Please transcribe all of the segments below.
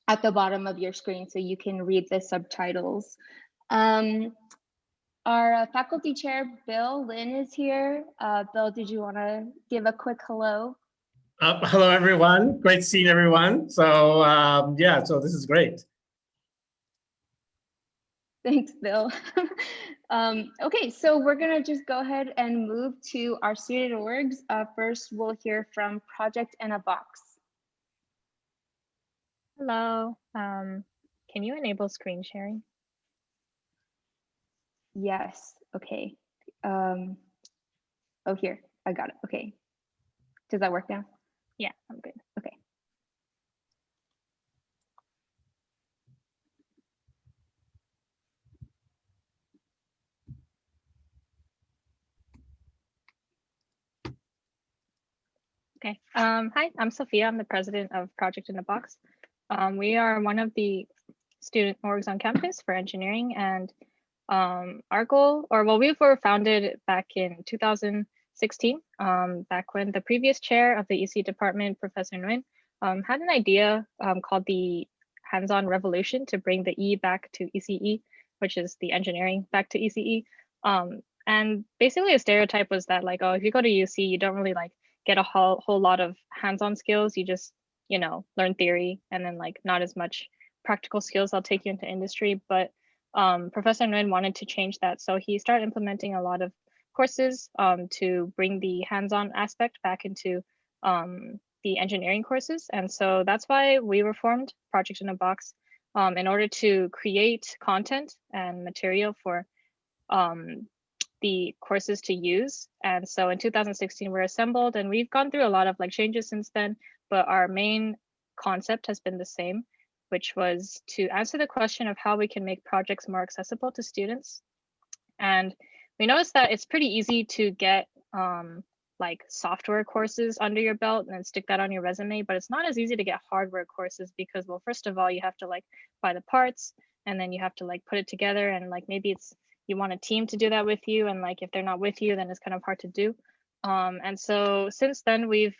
at the bottom of your screen so you can read the subtitles. Our faculty chair, Bill Lin, is here. Bill, did you want to give a quick hello? Hello, everyone. Great seeing everyone. So yeah, so this is great. Thanks, Bill. Okay, so we're gonna just go ahead and move to our student orgs. First, we'll hear from Project in a Box. Hello, can you enable screen sharing? Yes, okay. Oh, here, I got it, okay. Does that work now? Yeah, I'm good. Okay. Okay, hi, I'm Sophia. I'm the president of Project in a Box. We are one of the student orgs on campus for engineering, and our goal, or well, we were founded back in 2016, back when the previous chair of the EC department, Professor Nguyen, had an idea called the hands-on revolution to bring the E back to ECE, which is the engineering back to ECE. And basically a stereotype was that like, oh, if you go to UC, you don't really like get a whole lot of hands-on skills. You just, you know, learn theory and then like not as much practical skills that'll take you into industry. But Professor Nguyen wanted to change that. So he started implementing a lot of courses to bring the hands-on aspect back into the engineering courses. And so that's why we were formed, Project in a Box, in order to create content and material for the courses to use. And so in 2016, we're assembled, and we've gone through a lot of like changes since then, but our main concept has been the same, which was to answer the question of how we can make projects more accessible to students. And we noticed that it's pretty easy to get like software courses under your belt and then stick that on your resume, but it's not as easy to get hardware courses because, well, first of all, you have to like buy the parts, and then you have to like put it together, and like maybe it's you want a team to do that with you, and like if they're not with you, then it's kind of hard to do. And so since then, we've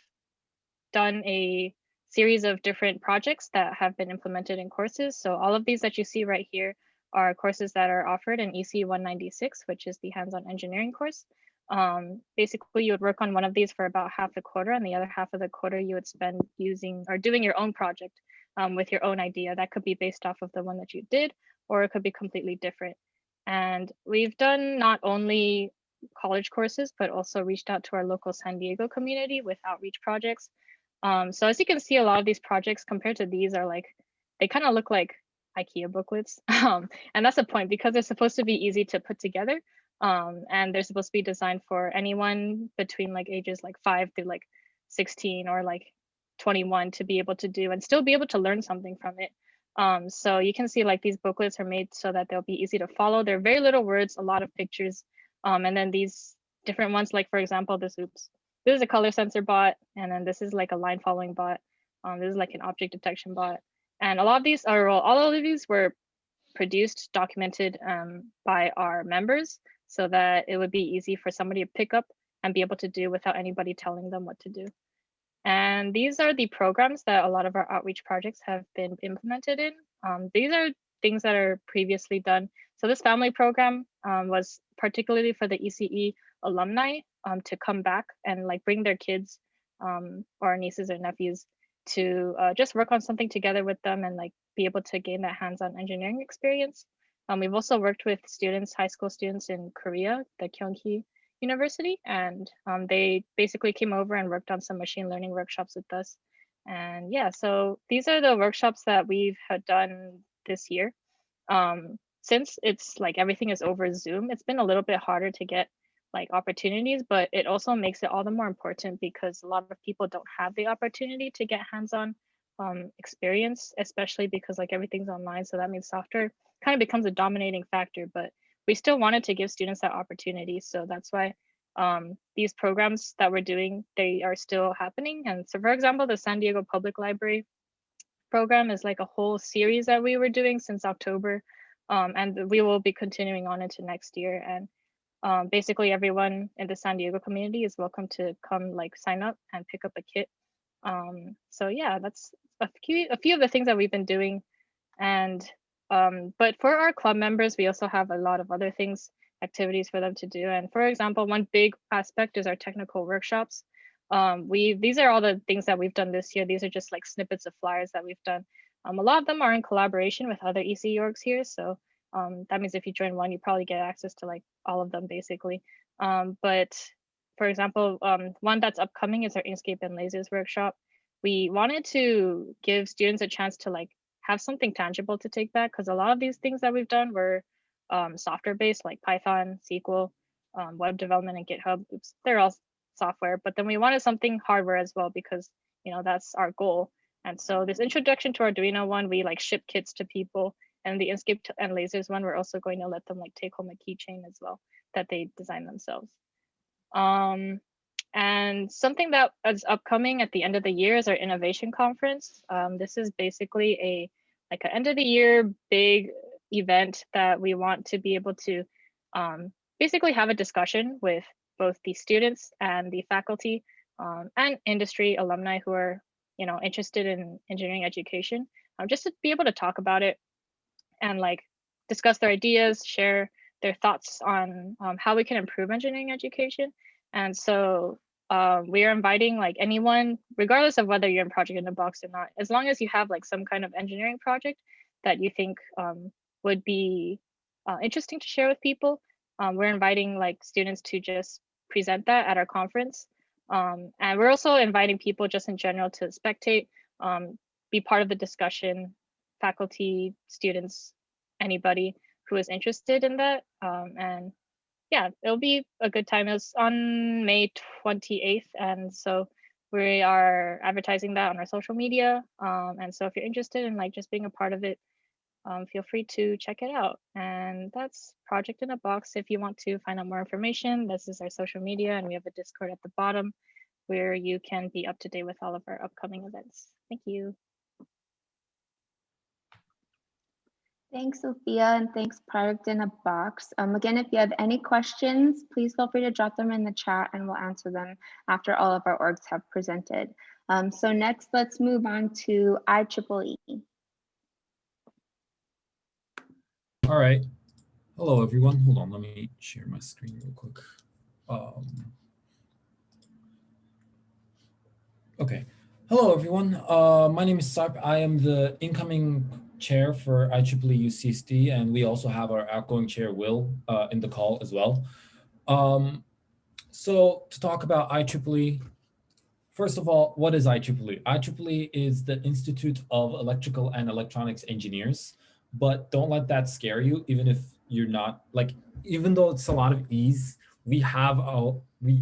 done a series of different projects that have been implemented in courses. So all of these that you see right here are courses that are offered in EC 196, which is the hands-on engineering course. Basically, you would work on one of these for about half the quarter, and the other half of the quarter you would spend using or doing your own project with your own idea. That could be based off of the one that you did, or it could be completely different. And we've done not only college courses, but also reached out to our local San Diego community with outreach projects. So as you can see, a lot of these projects compared to these are like, they kind of look like IKEA booklets. And that's the point, because they're supposed to be easy to put together. And they're supposed to be designed for anyone between like ages like 5 through like 16 or like 21 to be able to do and still be able to learn something from it. So you can see like these booklets are made so that they'll be easy to follow. There are very little words, a lot of pictures. And then these different ones, like for example, this is a color sensor bot, and then this is like a line following bot. This is like an object detection bot. And a lot of these are, well, all of these were produced, documented by our members so that it would be easy for somebody to pick up and be able to do without anybody telling them what to do. And these are the programs that a lot of our outreach projects have been implemented in. These are things that are previously done. So this family program was particularly for the ECE alumni to come back and like bring their kids or nieces or nephews to just work on something together with them and like be able to gain that hands-on engineering experience. We've also worked with students, high school students in Korea, the Kyunghee University, and they basically came over and worked on some machine learning workshops with us. And yeah, so these are the workshops that we've had done this year. Since it's like everything is over Zoom, it's been a little bit harder to get like opportunities, but it also makes it all the more important because a lot of people don't have the opportunity to get hands-on experience, especially because like everything's online. So that means software kind of becomes a dominating factor, but we still wanted to give students that opportunity. So that's why these programs that we're doing, they are still happening. And so for example, the San Diego Public Library program is like a whole series that we were doing since October. And we will be continuing on into next year. And basically everyone in the San Diego community is welcome to come like sign up and pick up a kit. So yeah, that's a few of the things that we've been doing. And but for our club members, we also have a lot of other things, activities for them to do. And for example, one big aspect is our technical workshops. These are all the things that we've done this year. These are just like snippets of flyers that we've done. A lot of them are in collaboration with other EC orgs here. So that means if you join one, you probably get access to like all of them basically. But for example, one that's upcoming is our Inkscape and Lasers workshop. We wanted to give students a chance to like have something tangible to take back, because a lot of these things that we've done were software based, like Python, SQL, web development, and GitHub. Oops, they're all software, but then we wanted something hardware as well, because that's our goal. And so this introduction to Arduino one, we like ship kits to people, and the Inkscape and Lasers one, we're also going to let them like take home a keychain as well that they design themselves. And something that is upcoming at the end of the year is our innovation conference. This is basically an end of the year big event that we want to be able to basically have a discussion with both the students and the faculty and industry alumni who are interested in engineering education, just to be able to talk about it and like discuss their ideas, share their thoughts on how we can improve engineering education. And so we are inviting like anyone, regardless of whether you're in Project in a Box or not, as long as you have like some kind of engineering project that you think would be interesting to share with people. We're inviting like students to just present that at our conference. And we're also inviting people just in general to spectate, be part of the discussion, faculty, students, anybody who is interested in that. And yeah, it'll be a good time. It's on May 28th. And so we are advertising that on our social media. And so if you're interested in like just being a part of it, feel free to check it out. And that's Project in a Box. If you want to find out more information, this is our social media, and we have a Discord at the bottom where you can be up to date with all of our upcoming events. Thank you. Thanks, Sophia, and thanks, Project in a Box. Again, if you have any questions, please feel free to drop them in the chat and we'll answer them after all of our orgs have presented. So next, let's move on to IEEE. All right. Hello, everyone. Hold on. Let me share my screen real quick. Okay. Hello, everyone. My name is Sarp. I am the incoming chair for IEEE Ucsd, and we also have our outgoing chair, Will, in the call as well. So to talk about IEEE, first of all, what is IEEE? IEEE is the Institute of Electrical and Electronics Engineers, but don't let that scare you, even if you're not, like, even though it's a lot of E's, we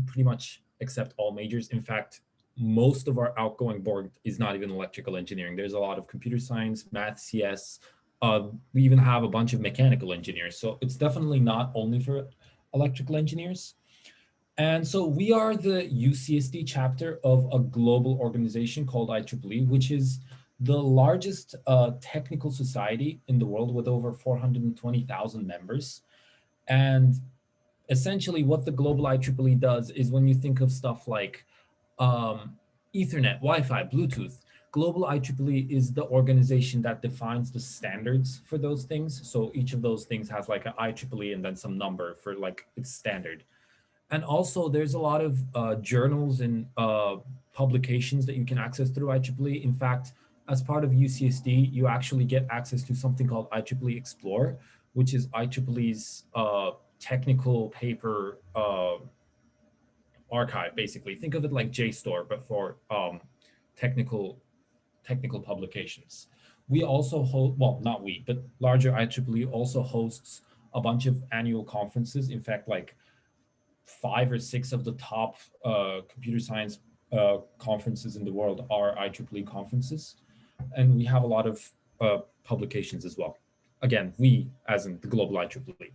pretty much accept all majors. In fact, most of our outgoing board is not even electrical engineering. There's a lot of computer science, math, CS. We even have a bunch of mechanical engineers. So it's definitely not only for electrical engineers. And so we are the UCSD chapter of a global organization called IEEE, which is the largest technical society in the world with over 420,000 members. And essentially what the global IEEE does is, when you think of stuff like Ethernet, Wi-Fi, Bluetooth, global IEEE is the organization that defines the standards for those things. So each of those things has like an IEEE and then some number for like its standard. And also there's a lot of journals and publications that you can access through IEEE. In fact, as part of UCSD, you actually get access to something called IEEE Explore, which is IEEE's technical paper archive, basically. Think of it like JSTOR, but for technical publications. We also host, well, not we, but larger IEEE also hosts a bunch of annual conferences. In fact, like 5 or 6 of the top computer science conferences in the world are IEEE conferences. And we have a lot of publications as well. Again, we as in the global IEEE.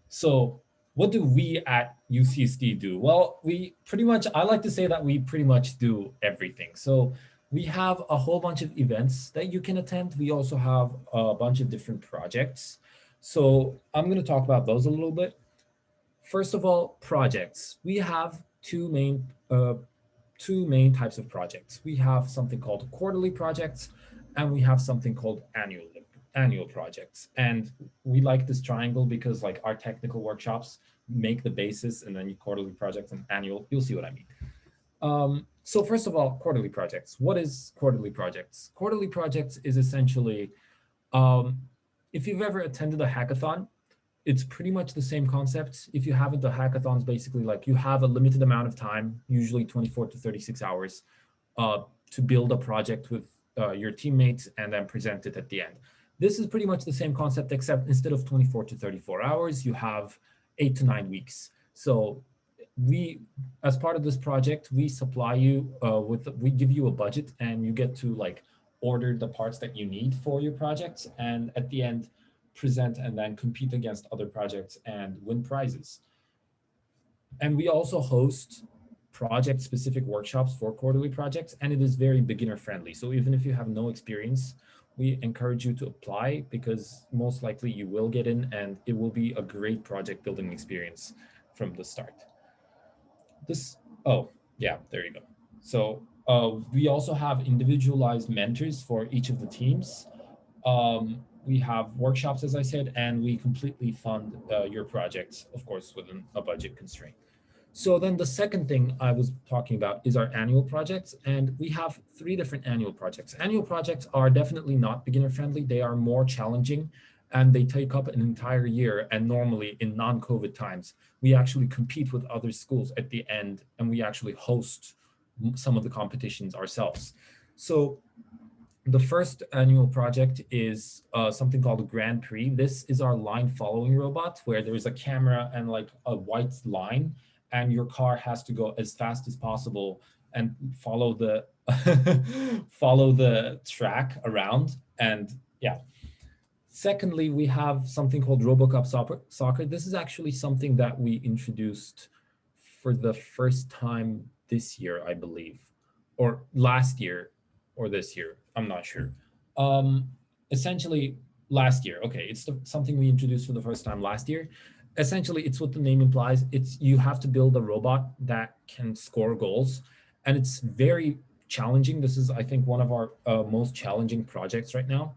So what do we at UCSD do? Well, I like to say that we pretty much do everything. So we have a whole bunch of events that you can attend. We also have a bunch of different projects. So I'm going to talk about those a little bit. First of all, projects. We have two main types of projects. We have something called quarterly projects, and we have something called annual projects. And we like this triangle because like our technical workshops make the basis, and then you quarterly projects and annual. You'll see what I mean. So first of all, quarterly projects. What is quarterly projects? Quarterly projects is essentially, if you've ever attended a hackathon, it's pretty much the same concept. If you haven't, the hackathon's basically like you have a limited amount of time, usually 24 to 36 hours, to build a project with your teammates and then present it at the end. This is pretty much the same concept, except instead of 24 to 34 hours, you have 8 to 9 weeks. So we, as part of this project, we supply you we give you a budget, and you get to like order the parts that you need for your projects, and at the end present and then compete against other projects and win prizes. And we also host project specific workshops for quarterly projects, and it is very beginner friendly. So even if you have no experience, we encourage you to apply, because most likely you will get in, and it will be a great project building experience from the start. Oh yeah, there you go. So we also have individualized mentors for each of the teams. We have workshops, as I said, and we completely fund your projects, of course, within a budget constraint. So then the second thing I was talking about is our annual projects, and we have 3 different annual projects. Annual projects are definitely not beginner friendly. They are more challenging, and they take up an entire year. And normally in non-COVID times, we actually compete with other schools at the end, and we actually host some of the competitions ourselves. So the first annual project is something called the Grand Prix. This is our line following robot, where there is a camera and like a white line, and your car has to go as fast as possible and follow the follow the track around. And yeah. Secondly, we have something called Robocop Soccer. This is actually something that we introduced for the first time this year, I believe, or last year or this year. I'm not sure. Essentially last year. Okay, it's something we introduced for the first time last year. Essentially, it's what the name implies. It's you have to build a robot that can score goals, and it's very challenging. This is, I think, one of our most challenging projects right now.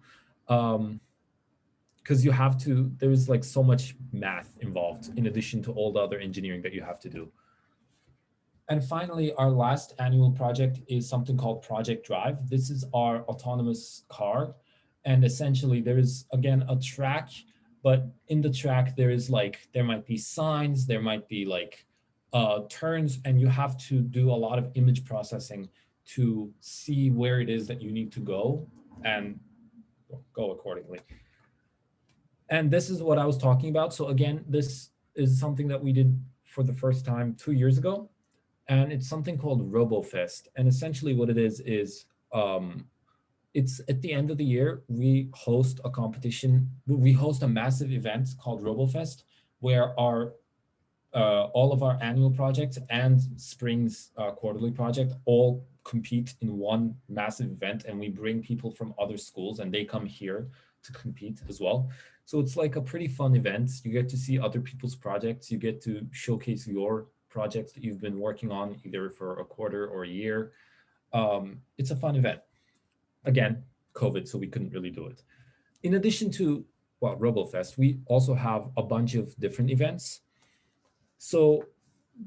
Because you have to, there's like so much math involved in addition to all the other engineering that you have to do. And finally, our last annual project is something called Project Drive. This is our autonomous car. And essentially there is, again, a track, but in the track, there might be signs, there might be like turns, and you have to do a lot of image processing to see where it is that you need to go and go accordingly. And this is what I was talking about. So again, this is something that we did for the first time 2 years ago. And it's something called Robo Fest. And essentially what it is it's at the end of the year, we host a competition. We host a massive event called Robo Fest, where our all of our annual projects and spring's quarterly project all compete in one massive event. And we bring people from other schools, and they come here to compete as well. So it's like a pretty fun event. You get to see other people's projects. You get to showcase your projects that you've been working on either for a quarter or a year. It's a fun event. Again, COVID, so we couldn't really do it. In addition to, well, RoboFest, we also have a bunch of different events. So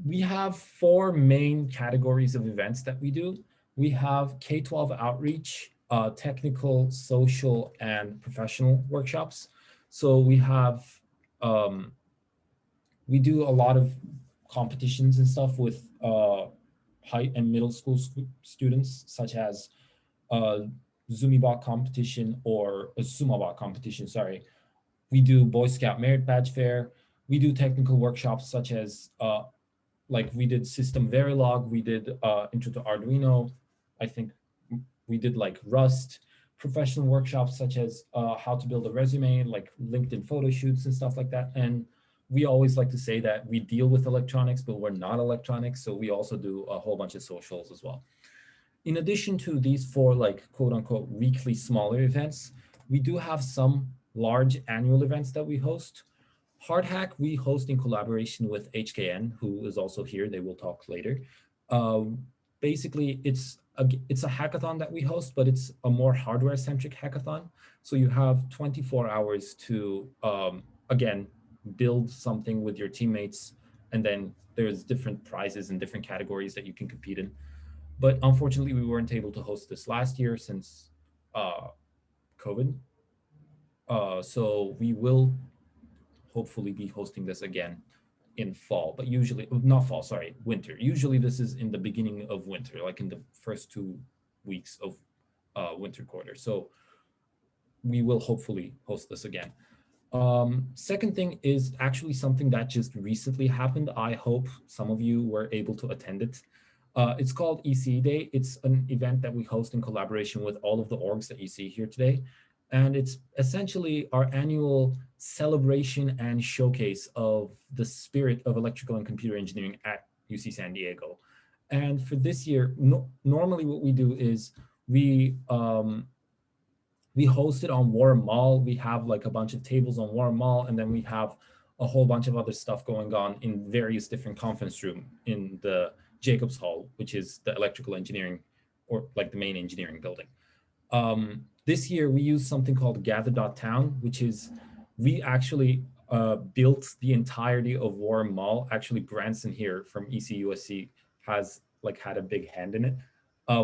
we have 4 main categories of events that we do. We have K-12 outreach, technical, social, and professional workshops. So we have, we do a lot of competitions and stuff with high and middle school students, such as Zumibot competition or a Sumabot competition, sorry. We do Boy Scout Merit Badge Fair. We do technical workshops such as, like we did System Verilog, we did Intro to Arduino. I think we did like Rust, professional workshops such as how to build a resume, like LinkedIn photo shoots and stuff like that. And we always like to say that we deal with electronics, but we're not electronics. So we also do a whole bunch of socials as well. In addition to these 4 like quote unquote weekly smaller events, we do have some large annual events that we host. Hard Hack we host in collaboration with HKN, who is also here. They will talk later. Basically, it's It's a hackathon that we host, but it's a more hardware-centric hackathon. So you have 24 hours to, again, build something with your teammates, and then there's different prizes and different categories that you can compete in. But unfortunately, we weren't able to host this last year since COVID. So we will hopefully be hosting this again in fall, but usually not fall, sorry, winter. Usually this is in the beginning of winter, like in the first 2 weeks of winter quarter. So we will hopefully host this again. Second thing is actually something that just recently happened. I hope some of you were able to attend it. It's called Ece Day. It's an event that we host in collaboration with all of the orgs that you see here today. And it's essentially our annual celebration and showcase of the spirit of electrical and computer engineering at UC San Diego. And for this year, normally what we do is we host it on Warren Mall. We have like a bunch of tables on Warren Mall, and then we have a whole bunch of other stuff going on in various different conference rooms in the Jacobs Hall, which is the electrical engineering, or like the main engineering building. This year we used something called Gather.town, which is, we actually built the entirety of Warren Mall. Actually, Branson here from ECUSC has like had a big hand in it.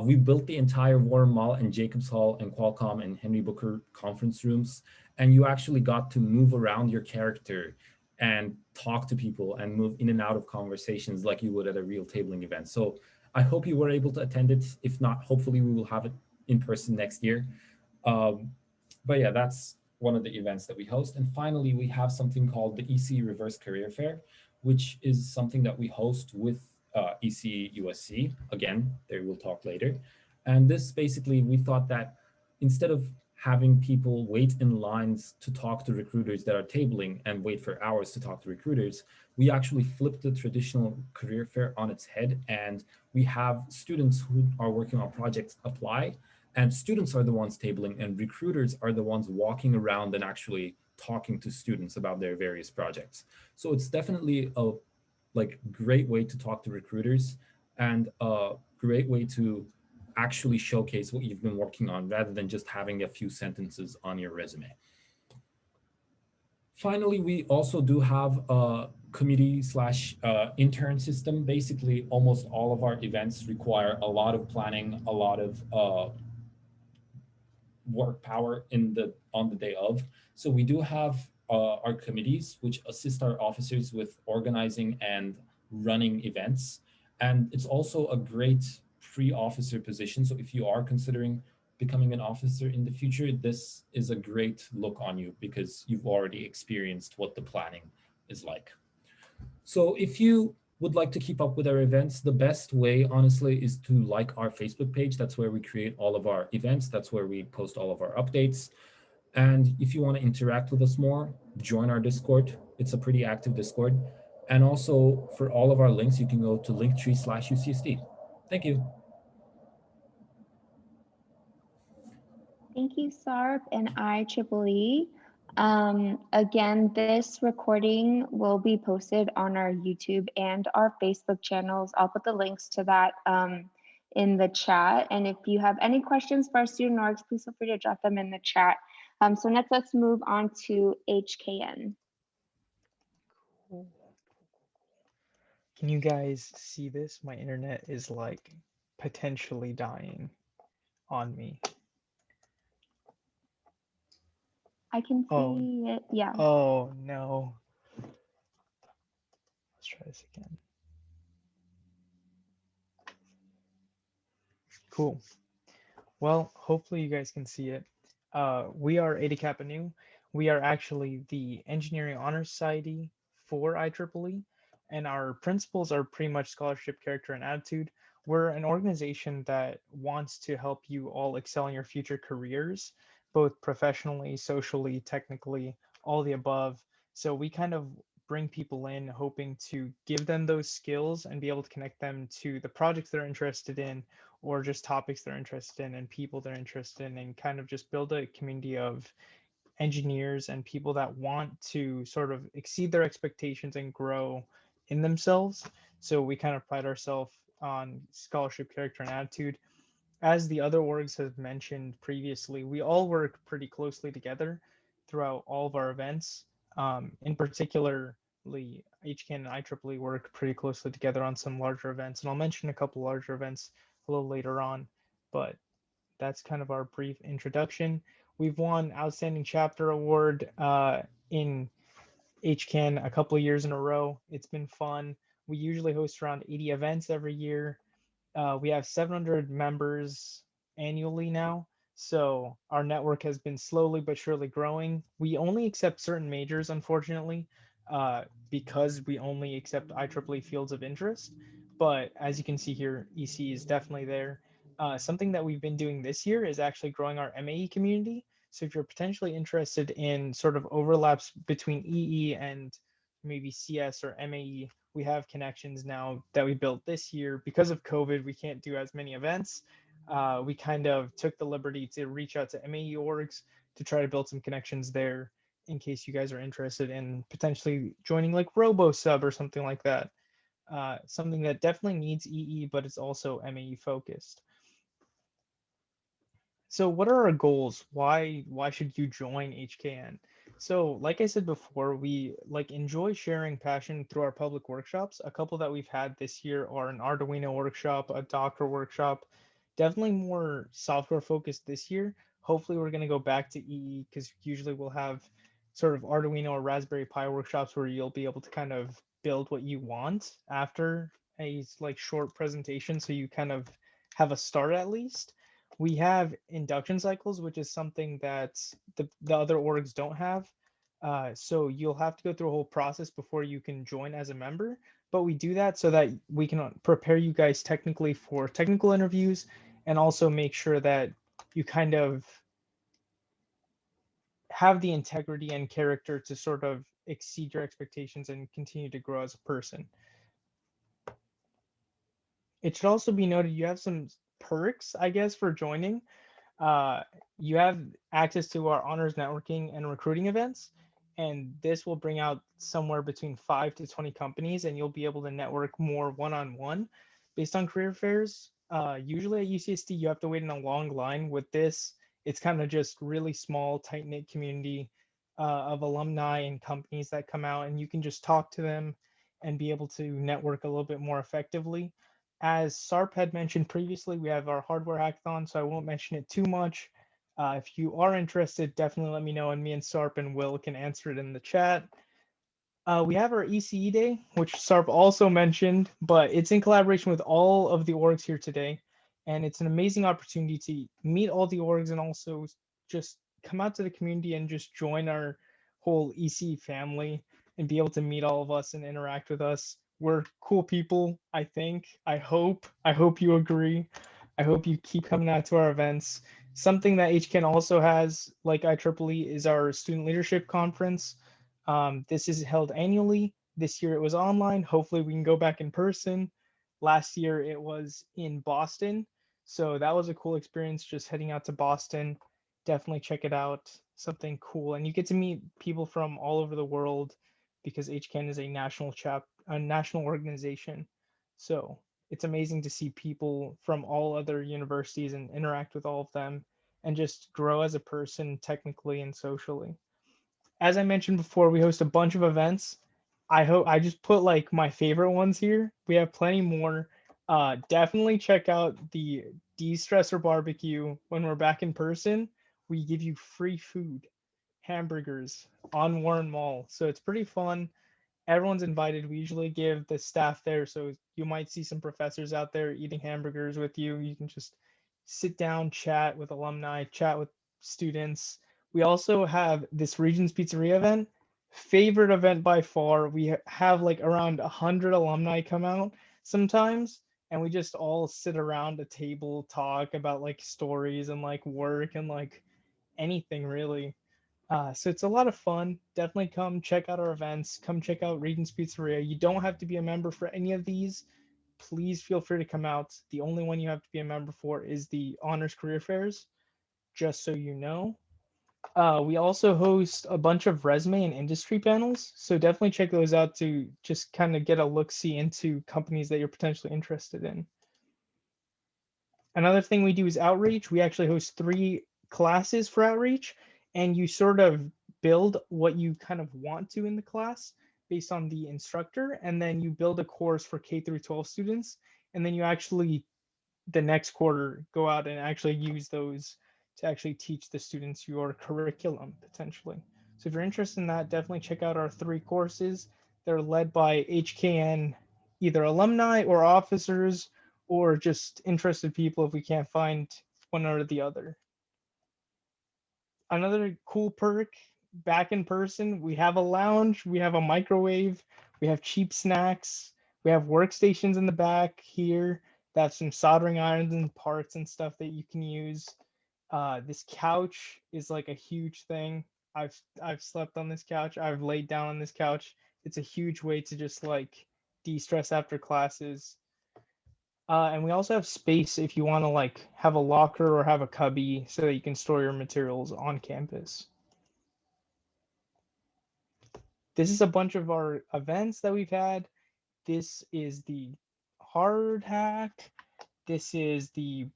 We built the entire Warren Mall and Jacobs Hall and Qualcomm and Henry Booker conference rooms, and you actually got to move around your character and talk to people and move in and out of conversations like you would at a real tabling event. So I hope you were able to attend it. If not, hopefully we will have it in person next year. But yeah, that's one of the events that we host. And finally, we have something called the EC Reverse Career Fair, which is something that we host with EC USC. Again, they will talk later. And this basically, we thought that instead of having people wait in lines to talk to recruiters that are tabling and wait for hours to talk to recruiters, we actually flipped the traditional career fair on its head. And we have students who are working on projects apply, and students are the ones tabling, and recruiters are the ones walking around and actually talking to students about their various projects. So it's definitely a great way to talk to recruiters, and a great way to actually showcase what you've been working on rather than just having a few sentences on your resume. Finally, we also do have a committee slash intern system. Basically, almost all of our events require a lot of planning, a lot of work power on the day of. So we do have our committees, which assist our officers with organizing and running events. And it's also a great pre-officer position. So if you are considering becoming an officer in the future, this is a great look on you because you've already experienced what the planning is like. So if you would like to keep up with our events, the best way, honestly, is to like our Facebook page. That's where we create all of our events. That's where we post all of our updates. And if you want to interact with us more, join our Discord. It's a pretty active Discord. And also for all of our links, you can go to linktree/UCSD. Thank you. Thank you, Sarp and IEEE. Again, this recording will be posted on our YouTube and our Facebook channels. I'll put the links to that in the chat. And if you have any questions for our student orgs, please feel free to drop them in the chat. So next, let's move on to HKN. Cool. Can you guys see this? My internet is like potentially dying on me. I can see it, yeah. Oh no. Let's try this again. Cool. Well, hopefully you guys can see it. We are Eta Kappa Nu. We are actually the Engineering Honor Society for IEEE, and our principles are pretty much scholarship, character, and attitude. We're an organization that wants to help you all excel in your future careers, both professionally, socially, technically, all the above. So we kind of bring people in hoping to give them those skills and be able to connect them to the projects they're interested in, or just topics they're interested in and people they're interested in, and kind of just build a community of engineers and people that want to sort of exceed their expectations and grow in themselves. So we kind of pride ourselves on scholarship, character, and attitude. as the other orgs have mentioned previously, we all work pretty closely together throughout all of our events. In particularly, HCAN and IEEE work pretty closely together on some larger events, and I'll mention a couple larger events a little later on, but that's kind of our brief introduction. We've won Outstanding Chapter Award in HCAN a couple of years in a row. It's been fun. We usually host around 80 events every year. We have 700 members annually now. So our network has been slowly but surely growing. We only accept certain majors, unfortunately, because we only accept IEEE fields of interest. But as you can see here, EC is definitely there. Something that we've been doing this year is actually growing our MAE community. So if you're potentially interested in sort of overlaps between EE and maybe CS or MAE, we have connections now that we built this year. Because of COVID, we can't do as many events. We kind of took the liberty to reach out to MAE orgs to try to build some connections there in case you guys are interested in potentially joining like Robo Sub or something like that. Something that definitely needs EE, but it's also MAE focused. So what are our goals? Why should you join HKN? So like I said before, we like enjoy sharing passion through our public workshops. A couple that we've had this year are an Arduino workshop, a Docker workshop, definitely more software focused this year. Hopefully we're going to go back to EE because usually we'll have sort of Arduino or Raspberry Pi workshops where you'll be able to kind of build what you want after a like short presentation. So you kind of have a start at least. We have induction cycles, which is something that the other orgs don't have. So you'll have to go through a whole process before you can join as a member. But we do that so that we can prepare you guys technically for technical interviews and also make sure that you kind of have the integrity and character to sort of exceed your expectations and continue to grow as a person. It should also be noted you have some perks, I guess, for joining. You have access to our honors networking and recruiting events, and this will bring out somewhere between 5 to 20 companies, and you'll be able to network more one-on-one based on career fairs. Usually at UCSD, you have to wait in a long line. With this, it's kind of just really small, tight-knit community of alumni and companies that come out, and you can just talk to them and be able to network a little bit more effectively. As Sarp had mentioned previously, we have our hardware hackathon, so I won't mention it too much. If you are interested, definitely let me know, and me and Sarp and Will can answer it in the chat. We have our ECE Day, which Sarp also mentioned, but it's in collaboration with all of the orgs here today. And it's an amazing opportunity to meet all the orgs and also just come out to the community and just join our whole ECE family and be able to meet all of us and interact with us. We're cool people, I think. I hope you agree. I hope you keep coming out to our events. Something that HCAN also has, like IEEE, is our Student Leadership Conference. This is held annually. This year it was online. Hopefully we can go back in person. Last year it was in Boston. So that was a cool experience just heading out to Boston. Definitely check it out. Something cool. And you get to meet people from all over the world because HCAN is a national organization. So it's amazing to see people from all other universities and interact with all of them and just grow as a person technically and socially. As I mentioned before, we host a bunch of events. I just put like my favorite ones here. We have plenty more. Definitely check out the De-Stressor Barbecue when we're back in person. We give you free food, hamburgers on Warren Mall. So it's pretty fun. Everyone's invited. We usually give the staff there. So you might see some professors out there eating hamburgers with you. You can just sit down, chat with alumni, chat with students. We also have this Regents Pizzeria event. Favorite event by far. We have like around 100 alumni come out sometimes, and we just all sit around a table, talk about like stories and like work and like anything really. So it's a lot of fun. Definitely come check out our events. Come check out Regents Pizzeria. You don't have to be a member for any of these. Please feel free to come out. The only one you have to be a member for is the Honors Career Fairs, just so you know. We also host a bunch of resume and industry panels. So definitely check those out to just kind of get a look-see into companies that you're potentially interested in. Another thing we do is outreach. We actually host 3 classes for outreach, and you sort of build what you kind of want to in the class based on the instructor, and then you build a course for K through 12 students, and then you actually the next quarter go out and actually use those to actually teach the students your curriculum potentially. So if you're interested in that, definitely check out our 3 courses. They're led by HKN, either alumni or officers, or just interested people if we can't find one or the other. Another cool perk, back in person, we have a lounge, we have a microwave, we have cheap snacks, we have workstations in the back here that have some soldering irons and parts and stuff that you can use. This couch is like a huge thing. I've slept on this couch. I've laid down on this couch. It's a huge way to just like de-stress after classes. And we also have space if you want to like have a locker or have a cubby so that you can store your materials on campus. This is a bunch of our events that we've had. This is the hard hack. This is the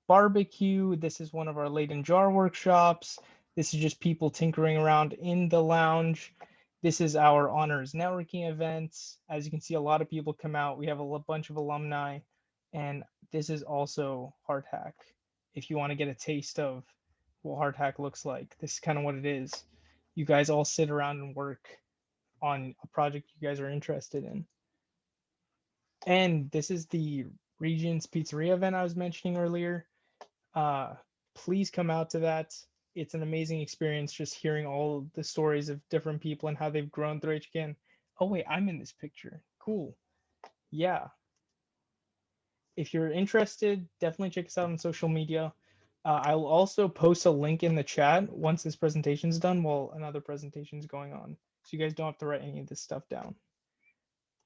barbecue. This is one of our Leyden jar workshops. This is just people tinkering around in the lounge. This is our honors networking events. As you can see, a lot of people come out. We have a bunch of alumni, and this is also hard hack. If you want to get a taste of what hard hack looks like, this is kind of what it is. You guys all sit around and work on a project you guys are interested in. And this is the Regents Pizzeria event I was mentioning earlier. Please come out to that. It's an amazing experience just hearing all the stories of different people and how they've grown through HKN. Oh wait, I'm in this picture. Cool. Yeah. If you're interested, definitely check us out on social media. I will also post a link in the chat once this presentation is done while another presentation is going on. So you guys don't have to write any of this stuff down.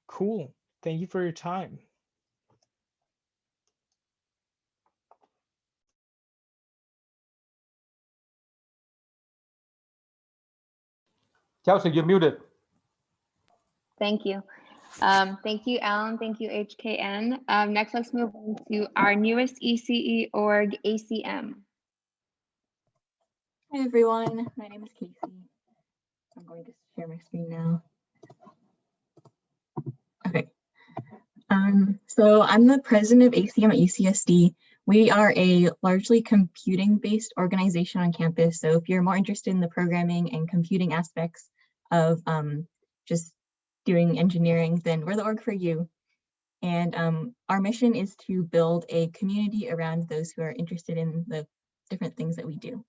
Cool. Thank you for your time. Kelsey, you're muted. Thank you. Thank you, Alan. Thank you, HKN. Next, let's move on to our newest ECE org, ACM. Hi everyone, my name is Casey. I'm going to share my screen now. Okay. So I'm the president of Acm at UCSD. We are a largely computing-based organization on campus. So if you're more interested in the programming and computing aspects of just doing engineering, then we're the org for you. And our mission is to build a community around those who are interested in the different things that we do.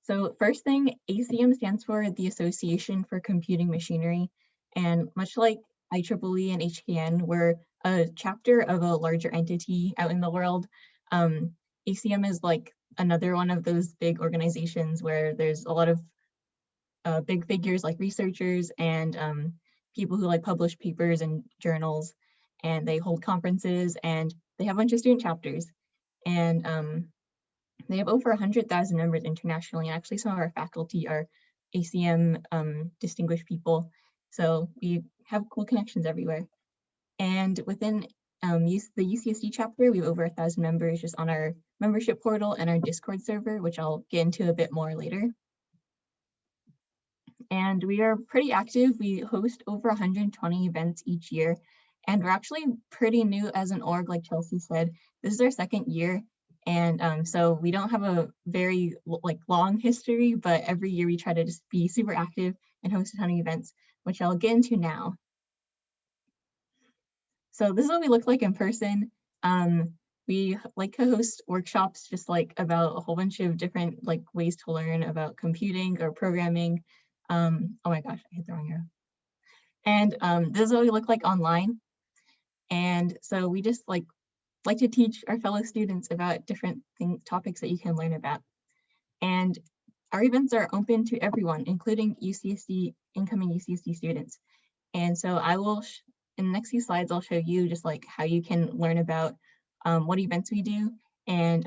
So first thing, ACM stands for the Association for Computing Machinery. And much like IEEE and HKN, we're a chapter of a larger entity out in the world. ACM is like another one of those big organizations where there's a lot of big figures like researchers and people who like publish papers and journals, and they hold conferences, and they have a bunch of student chapters. And they have over 100,000 members internationally. And actually, some of our faculty are ACM distinguished people. So we have cool connections everywhere. And within the UCSD chapter, we have over 1,000 members just on our membership portal and our Discord server, which I'll get into a bit more later. And we are pretty active. We host over 120 events each year. And we're actually pretty new as an org, like Chelsea said. This is our second year. And so we don't have a very long history, but every year we try to just be super active and host a ton of events, which I'll get into now. So this is what we look like in person. We like to host workshops just like about a whole bunch of different ways to learn about computing or programming. Oh my gosh, I hit the wrong arrow. And this is what we look like online. And so we just like to teach our fellow students about different topics that you can learn about. And our events are open to everyone, including incoming UCSD students. And so I will, in the next few slides, I'll show you just how you can learn about what events we do and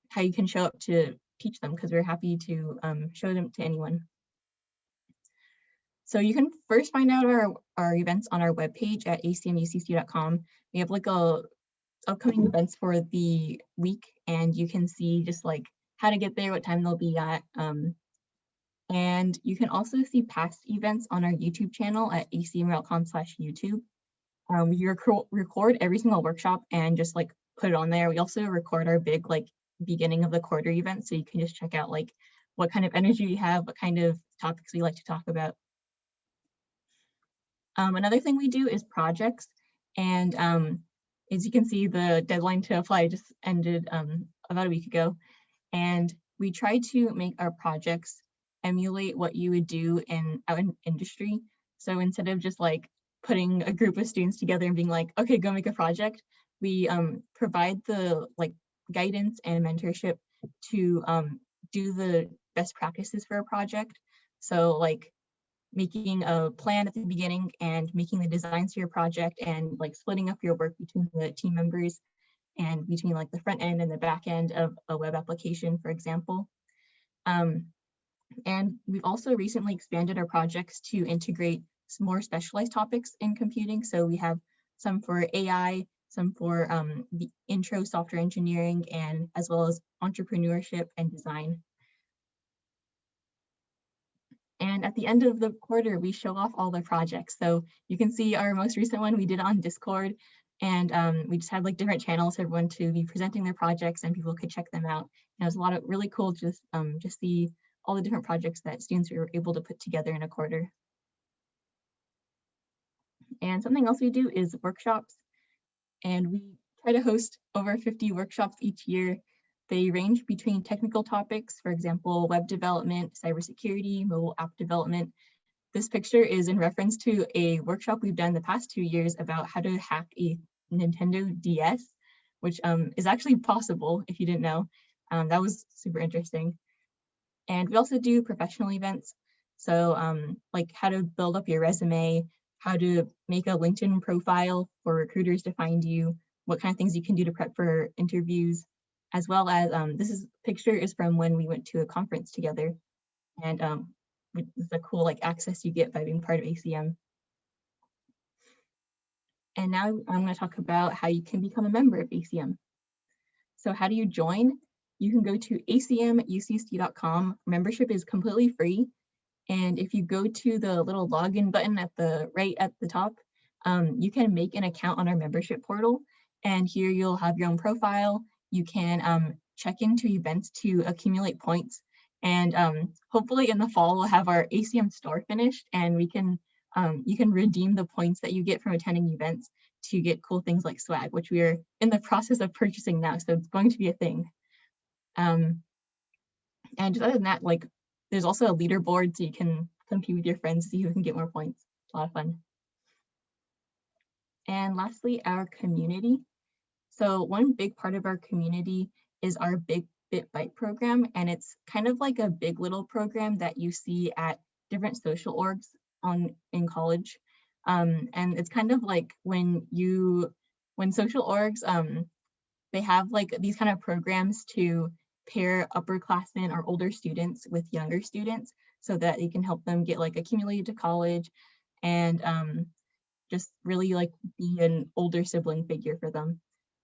how you can show up to teach them, because we're happy to show them to anyone. So you can first find out our events on our webpage at acmucc.com. We have upcoming events for the week, and you can see just like how to get there, what time they'll be at. And you can also see past events on our YouTube channel at acm.com/YouTube. We record every single workshop and just like put it on there. We also record our big like beginning of the quarter event, so you can just check out like what kind of energy we have, what kind of topics we like to talk about. Another thing we do is projects, and as you can see, the deadline to apply just ended about a week ago, and we try to make our projects emulate what you would do out in industry. So instead of just like putting a group of students together and being like, okay, go make a project, we provide the like guidance and mentorship to do the best practices for a project. So like making a plan at the beginning and making the designs for your project and like splitting up your work between the team members and between like the front end and the back end of a web application, for example. And we've also recently expanded our projects to integrate some more specialized topics in computing. So we have some for AI, some for the intro software engineering, and as well as entrepreneurship and design. And at the end of the quarter, we show off all the projects. So you can see our most recent one we did on Discord, and we just had like different channels for everyone to be presenting their projects and people could check them out. And it was a lot of really cool just see all the different projects that students were able to put together in a quarter. And something else we do is workshops, and we try to host over 50 workshops each year. They range between technical topics, for example, web development, cybersecurity, mobile app development. This picture is in reference to a workshop we've done the past 2 years about how to hack a Nintendo DS, which is actually possible if you didn't know. That was super interesting. And we also do professional events. So like how to build up your resume, how to make a LinkedIn profile for recruiters to find you, what kind of things you can do to prep for interviews, as well as this picture is from when we went to a conference together. And it's a cool like access you get by being part of ACM. And now I'm going to talk about how you can become a member of ACM. So how do you join? You can go to acmucsd.com. Membership is completely free. And if you go to the little login button at the right at the top, you can make an account on our membership portal. And here you'll have your own profile. You can check into events to accumulate points. And hopefully in the fall, we'll have our ACM store finished, and we can you can redeem the points that you get from attending events to get cool things like swag, which we are in the process of purchasing now. So it's going to be a thing. And just other than that, like there's also a leaderboard so you can compete with your friends, see who can get more points. It's a lot of fun. And lastly, our community. So one big part of our community is our Big Bit Byte program, and it's kind of like a big little program that you see at different social orgs in college. And it's kind of like when social orgs, they have like these kind of programs to pair upperclassmen or older students with younger students so that they can help them get like accumulated to college and just really like be an older sibling figure for them.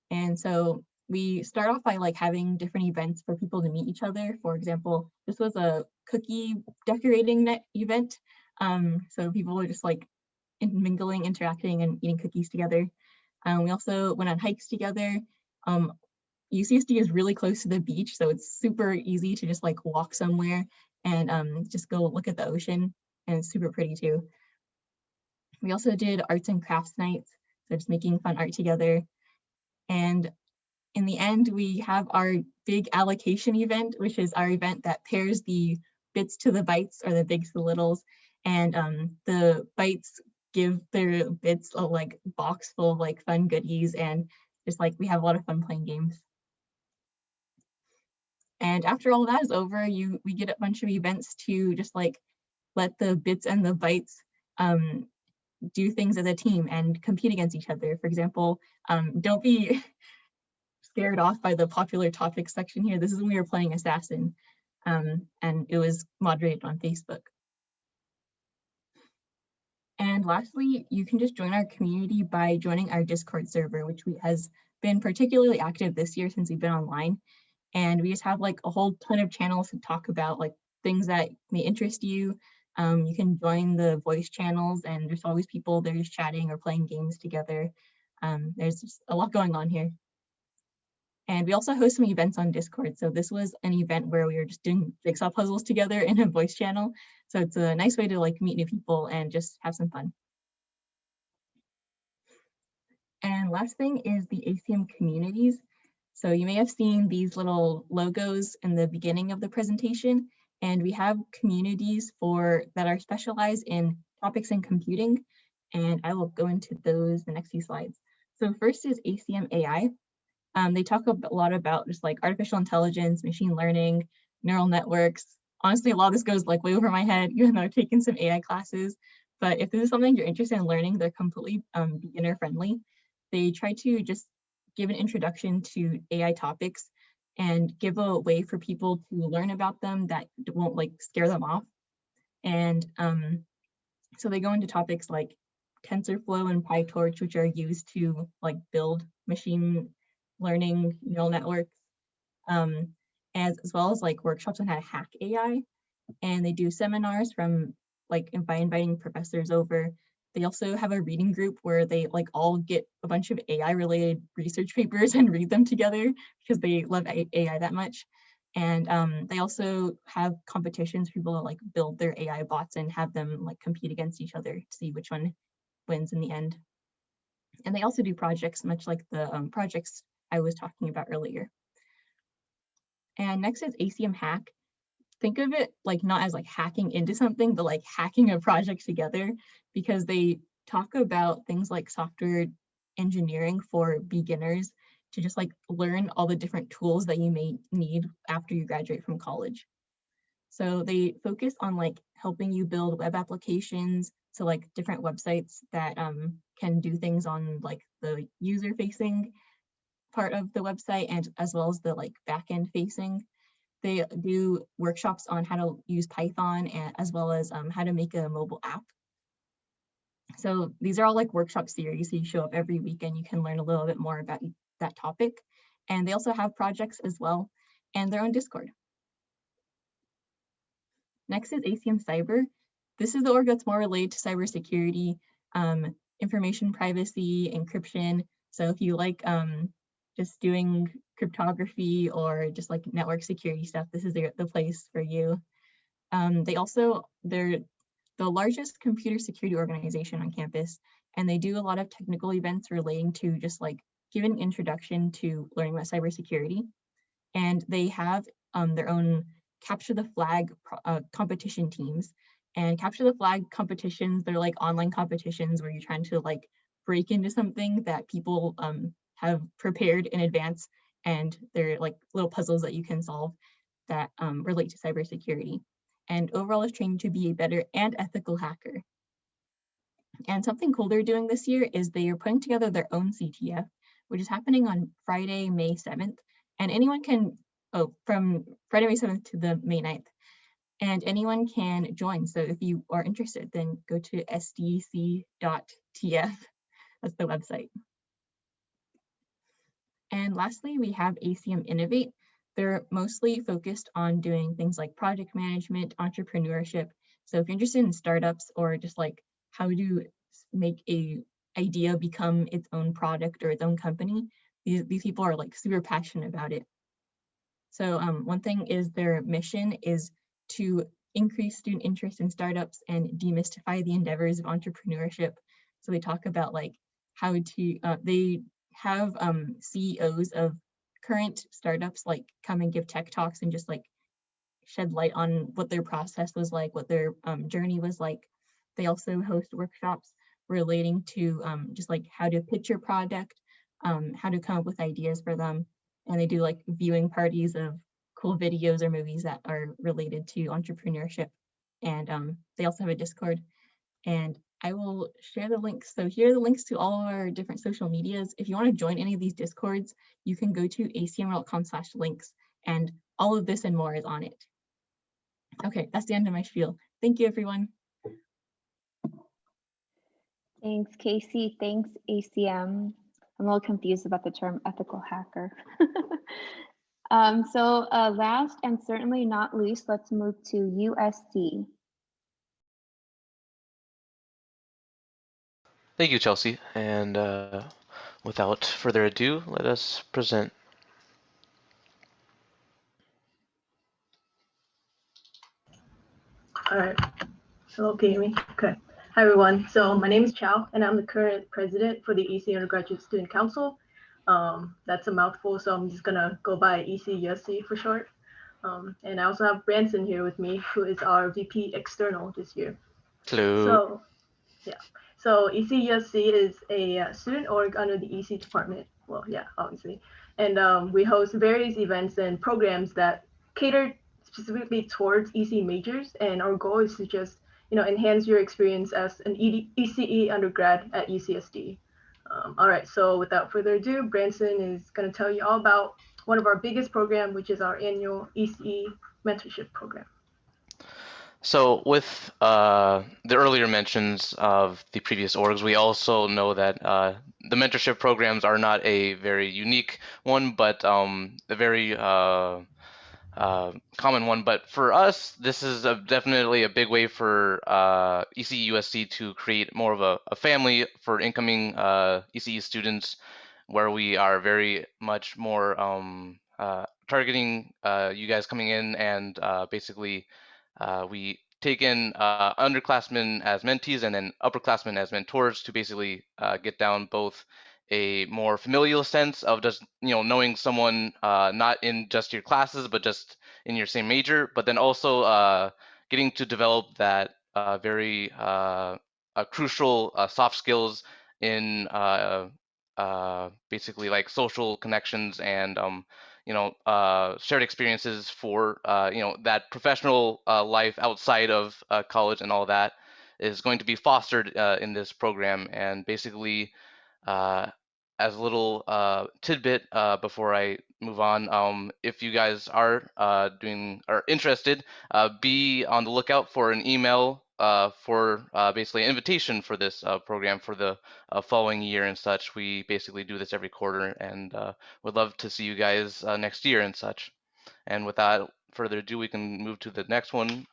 And so we start off by like having different events for people to meet each other. For example, this was a cookie decorating event. So people were just like mingling, interacting, and eating cookies together. We also went on hikes together. UCSD is really close to the beach, so it's super easy to just like walk somewhere and just go look at the ocean, and it's super pretty too. We also did arts and crafts nights, so just making fun art together. And in the end, we have our big allocation event, which is our event that pairs the bits to the bytes or the bigs to the littles. And the bytes give their bits a like box full of like fun goodies, and just like we have a lot of fun playing games. And after all that is over, we get a bunch of events to just like let the bits and the bytes do things as a team and compete against each other. For example, don't be scared off by the popular topics section here. This is when we were playing Assassin, and it was moderated on Facebook. And lastly, you can just join our community by joining our Discord server, which has been particularly active this year since we've been online. And we just have like a whole ton of channels to talk about like things that may interest you. You can join the voice channels, and there's always people there just chatting or playing games together. There's just a lot going on here. And we also host some events on Discord. So this was an event where we were just doing jigsaw puzzles together in a voice channel. So it's a nice way to like meet new people and just have some fun. And last thing is the Acm Communities. So you may have seen these little logos in the beginning of the presentation, and we have communities that are specialized in topics in computing, and I will go into those the next few slides. So first is Acm Ai. They talk a lot about just like artificial intelligence, machine learning, neural networks. Honestly, a lot of this goes like way over my head, even though I've taken some AI classes. But if this is something you're interested in learning, they're completely beginner friendly. They try to just give an introduction to AI topics and give a way for people to learn about them that won't like scare them off. And so they go into topics like TensorFlow and PyTorch, which are used to like build machine learning neural networks, as well as like workshops on how to hack AI. And they do seminars by inviting professors over. They also have a reading group where they like all get a bunch of AI related research papers and read them together because they love AI that much. And they also have competitions for people to like build their AI bots and have them like compete against each other to see which one wins in the end. And they also do projects much like the projects I was talking about earlier. And next is Acm Hack. Think of it like not as like hacking into something, but like hacking a project together, because they talk about things like software engineering for beginners to just like learn all the different tools that you may need after you graduate from college. So they focus on like helping you build web applications, so like different websites that can do things on like the user facing part of the website, and as well as the like back-end facing. They do workshops on how to use Python, and as well as how to make a mobile app. So these are all like workshop series. So you show up every week and you can learn a little bit more about that topic. And they also have projects as well, and their own Discord. Next is Acm Cyber. This is the org that's more related to cybersecurity, information privacy, encryption. So if you like just doing cryptography or just like network security stuff, this is the place for you. They're the largest computer security organization on campus, and they do a lot of technical events relating to just like giving introduction to learning about cybersecurity. And they have their own capture the flag competition teams. And capture the flag competitions, they're like online competitions where you're trying to like break into something that people have prepared in advance, and they're like little puzzles that you can solve that relate to cybersecurity. And overall is training to be a better and ethical hacker. And something cool they're doing this year is they are putting together their own CTF, which is happening on Friday, May 7th. And anyone can, from Friday, May 7th to the May 9th. And anyone can join. So if you are interested, then go to sdc.tf. That's the website. And lastly, we have Acm Innovate. They're mostly focused on doing things like project management, entrepreneurship. So if you're interested in startups or just like how to make a idea become its own product or its own company, these people are like super passionate about it. So one thing is their mission is to increase student interest in startups and demystify the endeavors of entrepreneurship. So they talk about like how to, they have CEOs of current startups like come and give tech talks and just like shed light on what their process was like, what their journey was like. They also host workshops relating to just like how to pitch your product, how to come up with ideas for them. And they do like viewing parties of cool videos or movies that are related to entrepreneurship. And they also have a Discord. And I will share the links. So here are the links to all of our different social medias. If you want to join any of these Discords, you can go to acm.com/links, and all of this and more is on it. Okay, that's the end of my spiel. Thank you, everyone. Thanks, Casey. Thanks, Acm. I'm a little confused about the term ethical hacker. So last and certainly not least, let's move to USD. Thank you, Chelsea. And without further ado, let us present. All right. Hello, can you hear me? Okay. Hi, everyone. So my name is Chow, and I'm the current president for the Ece Undergraduate Student Council. That's a mouthful, so I'm just going to go by ECUSC for short. And I also have Branson here with me, who is our VP External this year. Hello. So, yeah. So ECUSC is a student org under the EC department. Well, yeah, obviously. And we host various events and programs that cater specifically towards EC majors. And our goal is to just, enhance your experience as an ECE undergrad at UCSD. All right, so without further ado, Branson is going to tell you all about one of our biggest programs, which is our annual ECE mentorship program. So with the earlier mentions of the previous orgs, we also know that the mentorship programs are not a very unique one, but a very common one. But for us, this is definitely a big way for ECUSC to create more of a family for incoming ECE students, where we are very much more targeting you guys coming in, and basically we take in underclassmen as mentees and then upperclassmen as mentors to basically get down both a more familial sense of just knowing someone not in just your classes but just in your same major, but then also getting to develop that very crucial soft skills in basically like social connections and shared experiences for that professional life outside of college, and all that is going to be fostered in this program. And basically, as a little tidbit before I move on, if you guys are interested, be on the lookout for an email for basically an invitation for this program for the following year and such. We basically do this every quarter, and would love to see you guys next year and such. And without further ado, we can move to the next one,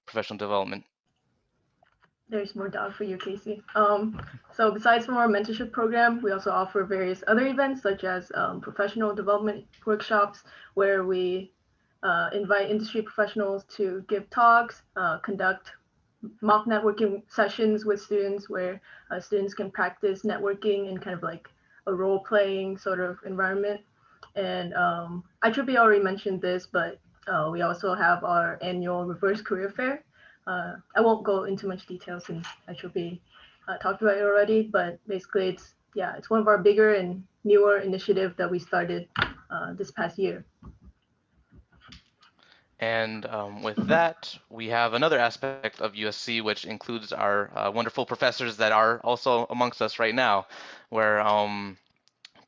professional development. There's more dog for you, Casey. So besides from our mentorship program, we also offer various other events such as professional development workshops, where we invite industry professionals to give talks, conduct mock networking sessions with students where students can practice networking in kind of like a role-playing sort of environment. And IEEE already mentioned this, but we also have our annual reverse career fair. I won't go into much detail since IEEE talked about it already, but basically it's one of our bigger and newer initiatives that we started this past year. And with that, we have another aspect of USC, which includes our wonderful professors that are also amongst us right now, where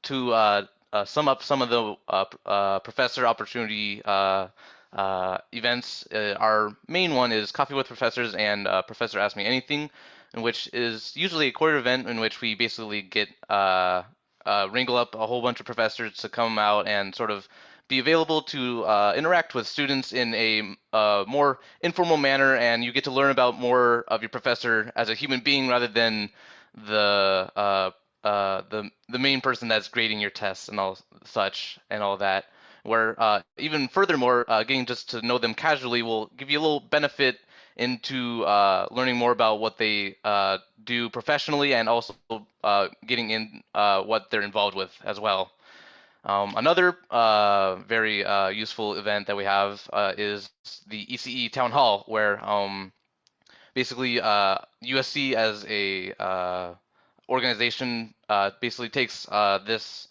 to sum up some of the professor opportunity events, our main one is Coffee with Professors and Professor Ask Me Anything, which is usually a quarter event in which we basically get wrangle up a whole bunch of professors to come out and sort of be available to interact with students in a more informal manner, and you get to learn about more of your professor as a human being rather than the main person that's grading your tests and all such and all that. Where even furthermore, getting just to know them casually will give you a little benefit into learning more about what they do professionally, and also getting in what they're involved with as well. Another very useful event that we have is the ECE Town Hall, where basically USC as a organization basically takes this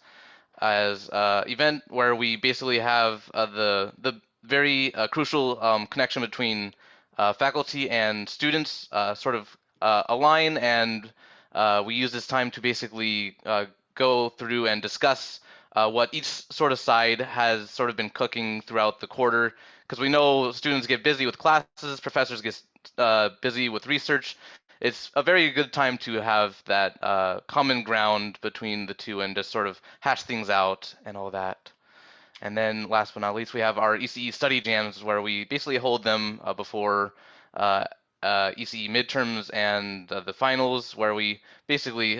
as event where we basically have the very crucial connection between faculty and students sort of align, and we use this time to basically go through and discuss what each sort of side has sort of been cooking throughout the quarter, because we know students get busy with classes, professors get busy with research, it's a very good time to have that common ground between the two and just sort of hash things out and all that. And then last but not least, we have our Ece Study Jams, where we basically hold them before Ece midterms and the finals, where we basically,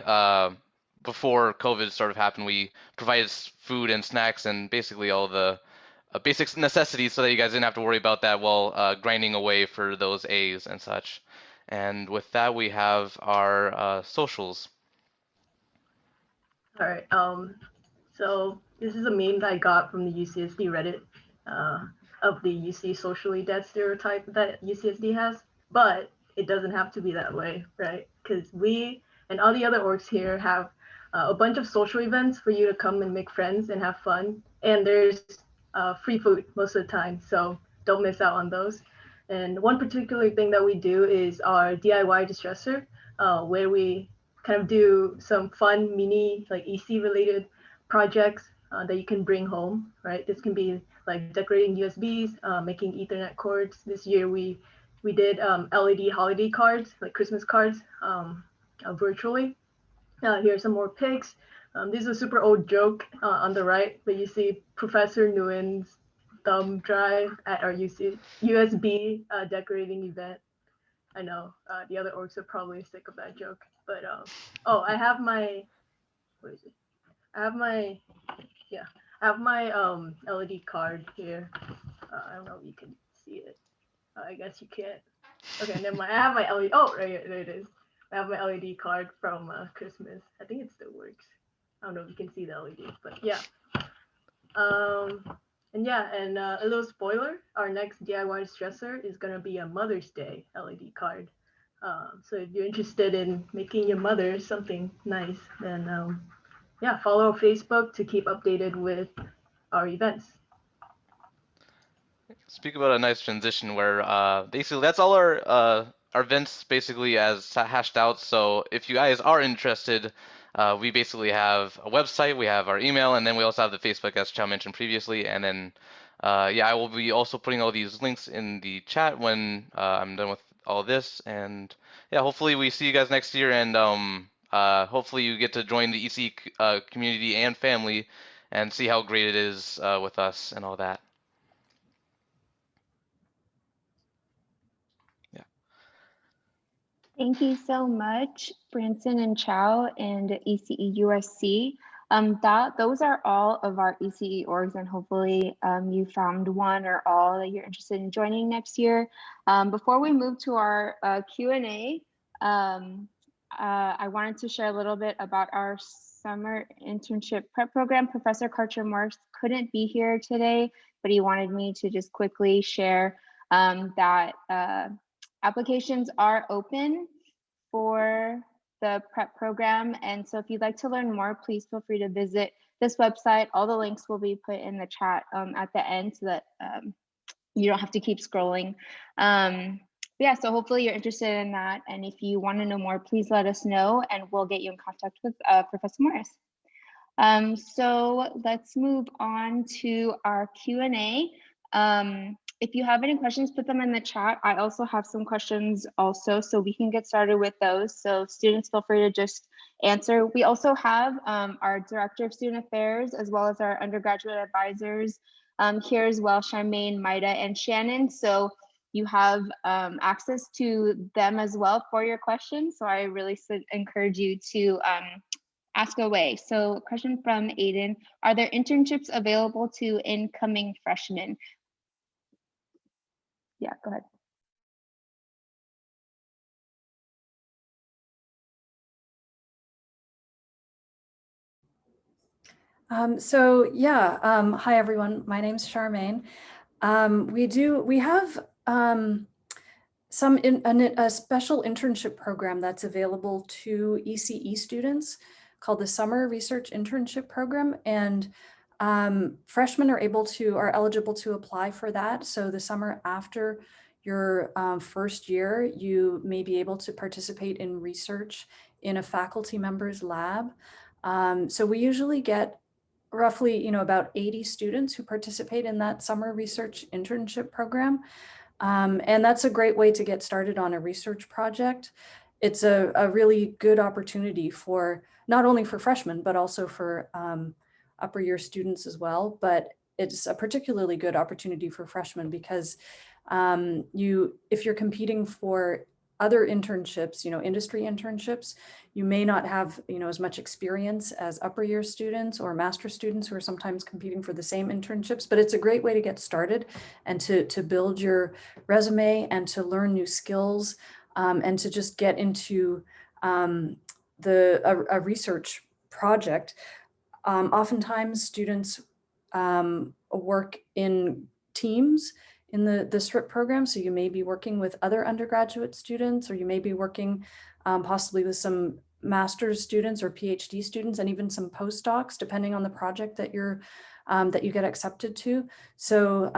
before COVID sort of happened, we provided food and snacks and basically all the basic necessities so that you guys didn't have to worry about that while grinding away for those A's and such. And with that, we have our socials. All right. So this is a meme that I got from the UCSD Reddit of the UC socially dead stereotype that UCSD has, but it doesn't have to be that way, right? Because we and all the other orgs here have a bunch of social events for you to come and make friends and have fun. And there's free food most of the time, so don't miss out on those. And one particular thing that we do is our DIY distresser, where we kind of do some fun mini like EC related projects that you can bring home, right? This can be like decorating USBs, making Ethernet cords. This year we did LED holiday cards, like Christmas cards, virtually. Here are some more pics. This is a super old joke on the right, but you see Professor Nguyen's thumb drive at our USB decorating event. I know the other orgs are probably sick of that joke, but oh, I have my, what is it? I have my LED card here. I don't know if you can see it. I guess you can't. Okay, never mind. I have my LED. Oh, right here, there it is. I have my LED card from Christmas. I think it still works. I don't know if you can see the LED, but yeah. And a little spoiler, our next DIY stressor is gonna be a Mother's Day LED card. So if you're interested in making your mother something nice, then yeah, follow Facebook to keep updated with our events. Speak about a nice transition where basically that's all our events basically as hashed out. So if you guys are interested, we basically have a website, we have our email, and then we also have the Facebook, as Chow mentioned previously. And then yeah, I will be also putting all these links in the chat when I'm done with all this. And yeah, hopefully we see you guys next year, and hopefully you get to join the Ece community and family and see how great it is with us and all that. Thank you so much, Branson and Chow and ECE USC. Those are all of our ECE orgs, and hopefully you found one or all that you're interested in joining next year. Before we move to our Q&A, I wanted to share a little bit about our summer internship prep program. Professor Karcher-Marx couldn't be here today, but he wanted me to just quickly share that applications are open for the prep program. And so if you'd like to learn more, please feel free to visit this website. All the links will be put in the chat at the end so that you don't have to keep scrolling. Yeah, so hopefully you're interested in that. And if you want to know more, please let us know and we'll get you in contact with Professor Morris. So let's move on to our Q&A. If you have any questions, put them in the chat. I also have some questions also, so we can get started with those. So students, feel free to just answer. We also have our Director of Student Affairs, as well as our undergraduate advisors here as well, Charmaine, Maida, and Shannon. So you have access to them as well for your questions. So I really encourage you to ask away. So question from Aiden, are there internships available to incoming freshmen? Yeah, go ahead. Hi everyone, my name's Charmaine. We have a special internship program that's available to ECE students called the Summer Research Internship Program, and freshmen are eligible to apply for that. So the summer after your first year, you may be able to participate in research in a faculty member's lab. So we usually get roughly, about 80 students who participate in that summer research internship program. And that's a great way to get started on a research project. it's a really good opportunity for not only for freshmen, but also for upper year students as well. But it's a particularly good opportunity for freshmen because if you're competing for other internships, industry internships, you may not have, as much experience as upper year students or master students who are sometimes competing for the same internships, but it's a great way to get started and to build your resume and to learn new skills and to just get into a research project. Oftentimes students work in teams in the SRIP program. So you may be working with other undergraduate students, or you may be working possibly with some master's students or PhD students, and even some postdocs, depending on the project that that you get accepted to. So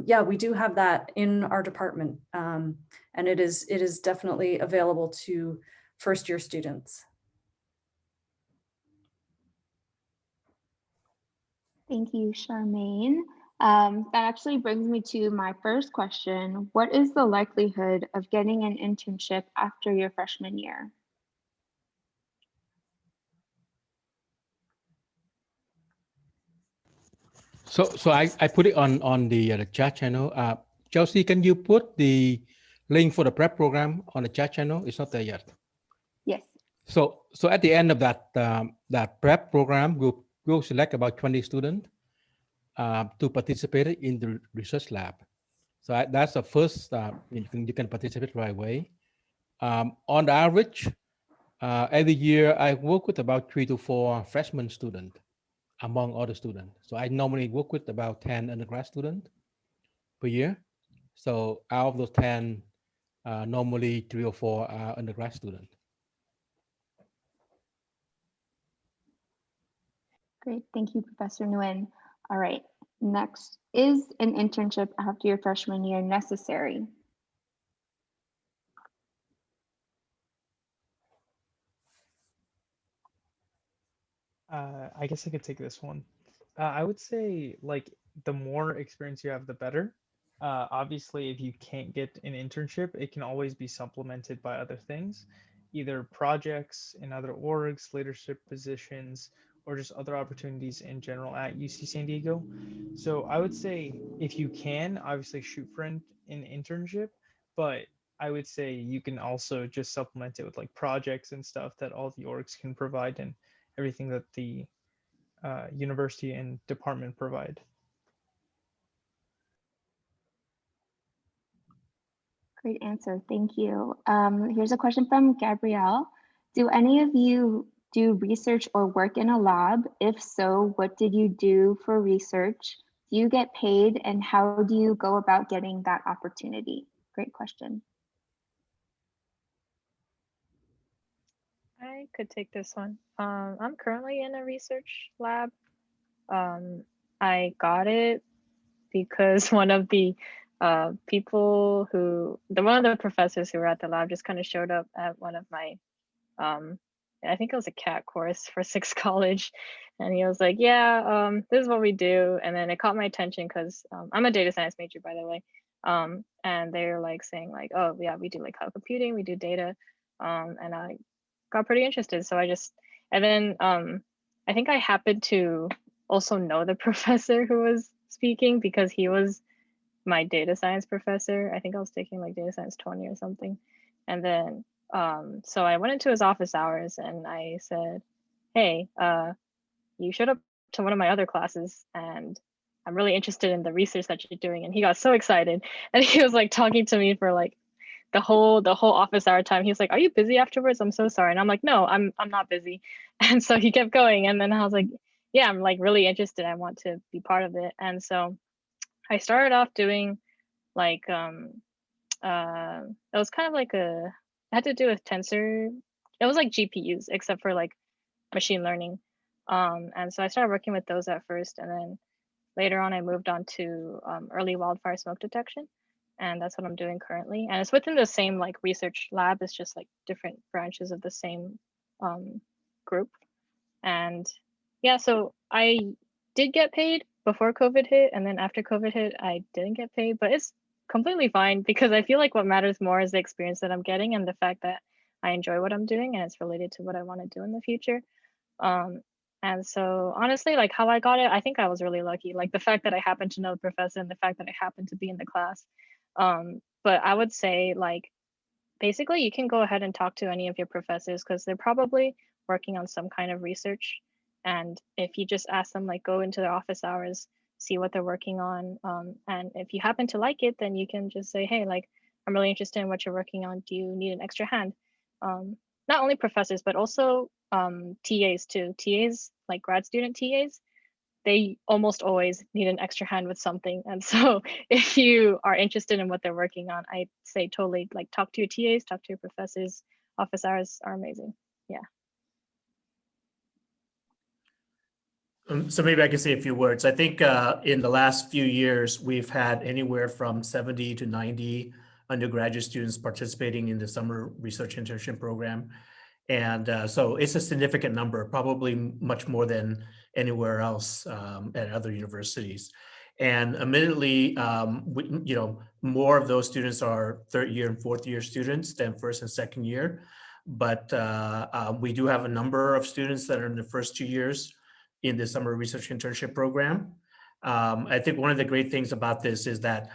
yeah, we do have that in our department, and it is definitely available to first year students. Thank you, Charmaine. That actually brings me to my first question. What is the likelihood of getting an internship after your freshman year? So I put it on the chat channel. Chelsea, can you put the link for the prep program on the chat channel? It's not there yet. Yes. So at the end of that prep program, we'll select about 20 students to participate in the research lab. So that's the first. You can participate right away. On the average, every year I work with about 3 to 4 freshman students among other students. So I normally work with about 10 undergrad students per year. So out of those 10, normally 3 or 4 are undergrad students. Great, thank you, Professor Nguyen. All right, next, is an internship after your freshman year necessary? I guess I could take this one. I would say like the more experience you have, the better. Obviously, if you can't get an internship, it can always be supplemented by other things, either projects in other orgs, leadership positions, or just other opportunities in general at UC San Diego. So I would say if you can, obviously shoot for an internship, but I would say you can also just supplement it with like projects and stuff that all the orgs can provide and everything that the university and department provide. Great answer, thank you. Here's a question from Gabrielle. Do any of you do research or work in a lab? If so, what did you do for research? Do you get paid, and how do you go about getting that opportunity? Great question. I could take this one. I'm currently in a research lab. I got it because one of the one of the professors who were at the lab just kind of showed up at one of my, I think it was a CAT course for 6th college. And he was like, yeah, this is what we do. And then it caught my attention because I'm a data science major, by the way. And they're like saying like, oh yeah, we do like cloud computing, we do data. And I got pretty interested. So and then I think I happened to also know the professor who was speaking because he was my data science professor. I think I was taking like data science 20 or something. And then, so I went into his office hours and I said, hey, you showed up to one of my other classes and I'm really interested in the research that you're doing. And he got so excited and he was like talking to me for like the whole office hour time. He was like, are you busy afterwards? I'm so sorry. And I'm like, no, I'm not busy. And so he kept going. And then I was like, yeah, I'm like really interested. I want to be part of it. And so I started off doing like, it was kind of like it had to do with tensor. It was like GPUs, except for like machine learning. And so I started working with those at first. And then later on, I moved on to early wildfire smoke detection. And that's what I'm doing currently. And it's within the same like research lab. It's just like different branches of the same group. And yeah, so I did get paid before COVID hit. And then after COVID hit, I didn't get paid, but it's completely fine because I feel like what matters more is the experience that I'm getting and the fact that I enjoy what I'm doing and it's related to what I want to do in the future. And so honestly, like how I got it, I think I was really lucky. Like the fact that I happened to know the professor and the fact that I happened to be in the class. But I would say like, basically you can go ahead and talk to any of your professors because they're probably working on some kind of research. And if you just ask them, like go into their office hours, see what they're working on. And if you happen to like it, then you can just say, hey, like, I'm really interested in what you're working on. Do you need an extra hand? Not only professors, but also TAs too. TAs, like grad student TAs, they almost always need an extra hand with something. And so if you are interested in what they're working on, I'd say totally like talk to your TAs, talk to your professors. Office hours are amazing. Yeah. So maybe I can say a few words. I think in the last few years, we've had anywhere from 70 to 90 undergraduate students participating in the summer research internship program. And so it's a significant number, probably much more than anywhere else at other universities. And admittedly, more of those students are third year and fourth year students than first and second year. But we do have a number of students that are in the first 2 years in the summer research internship program. I think one of the great things about this is that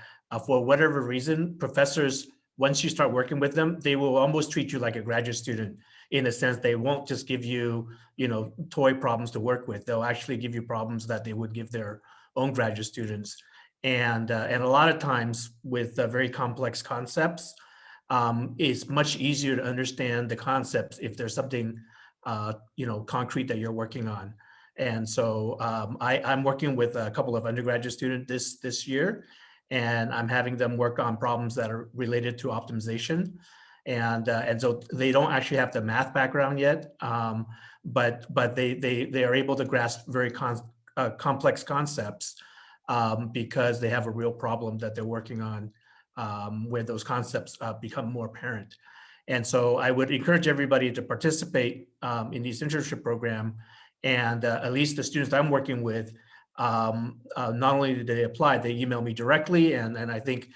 for whatever reason, professors, once you start working with them, they will almost treat you like a graduate student in a sense. They won't just give you, toy problems to work with. They'll actually give you problems that they would give their own graduate students. And a lot of times with very complex concepts, it's much easier to understand the concepts if there's something, concrete that you're working on. And so I'm working with a couple of undergraduate students this year, and I'm having them work on problems that are related to optimization. And so they don't actually have the math background yet, but they are able to grasp very complex concepts because they have a real problem that they're working on where those concepts become more apparent. And so I would encourage everybody to participate in this internship program. And at least the students I'm working with, not only did they apply, they email me directly. And I think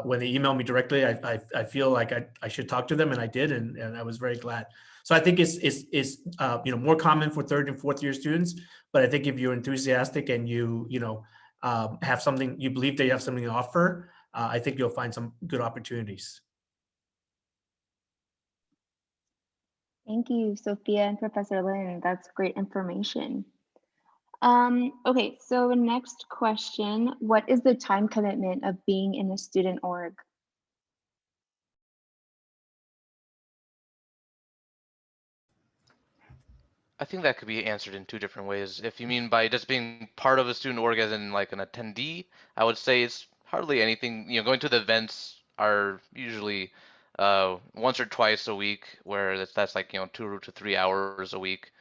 when they email me directly, I feel like I should talk to them, and I did, and I was very glad. So I think it's more common for third and fourth year students, but I think if you're enthusiastic and you have something, you believe that you have something to offer, I think you'll find some good opportunities. Thank you, Sophia and Professor Lin. That's great information. Okay, so next question. What is the time commitment of being in a student org? I think that could be answered in two different ways. If you mean by just being part of a student org as in like an attendee, I would say it's hardly anything. Going to the events are usually once or twice a week, where that's like 2 to 3 hours a week.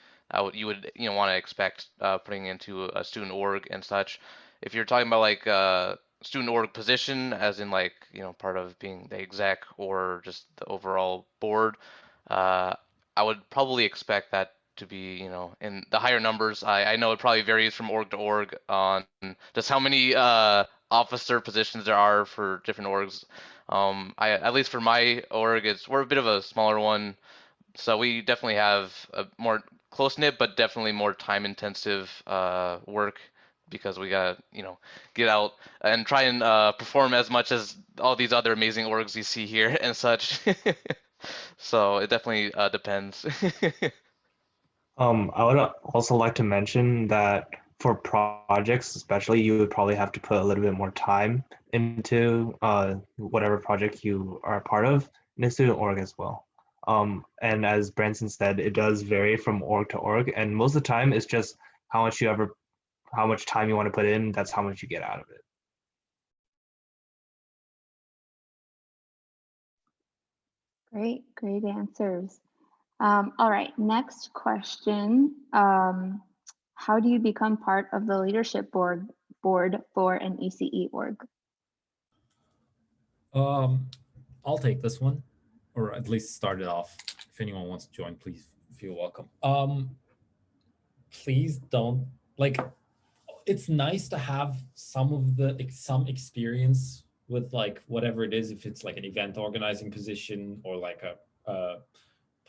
You would want to expect putting into a student org and such. If you're talking about like student org position, as in like part of being the exec or just the overall board, I would probably expect that to be in the higher numbers. I know it probably varies from org to org on just how many officer positions there are for different orgs. At least for my org, we're a bit of a smaller one, so we definitely have a more close-knit but definitely more time-intensive work, because we gotta get out and try and perform as much as all these other amazing orgs you see here and such. So it definitely depends. I would also like to mention that for projects, especially, you would probably have to put a little bit more time into whatever project you are a part of in a student org as well. And as Branson said, it does vary from org to org, and most of the time it's just how much time you want to put in. That's how much you get out of it. Great answers. All right, next question. How do you become part of the leadership board for an ECE org? I'll take this one, or at least start it off. If anyone wants to join, please feel welcome. Please don't, it's nice to have some experience with like whatever it is, if it's like an event organizing position or like a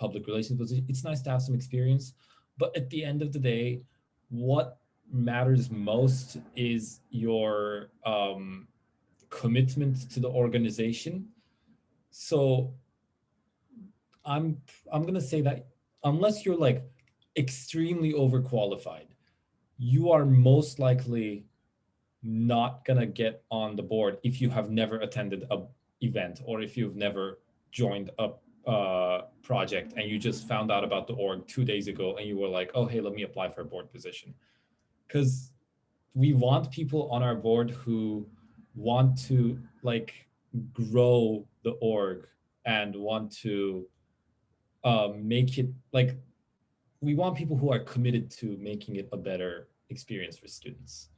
public relations position. It's nice to have some experience, but at the end of the day, what matters most is your commitment to the organization. So I'm gonna say that unless you're like extremely overqualified, you are most likely not gonna get on the board if you have never attended a event or if you've never joined a project and you just found out about the org 2 days ago and you were like, oh, hey, let me apply for a board position. Because we want people on our board who want to like grow the org and want to make it like, we want people who are committed to making it a better experience for students.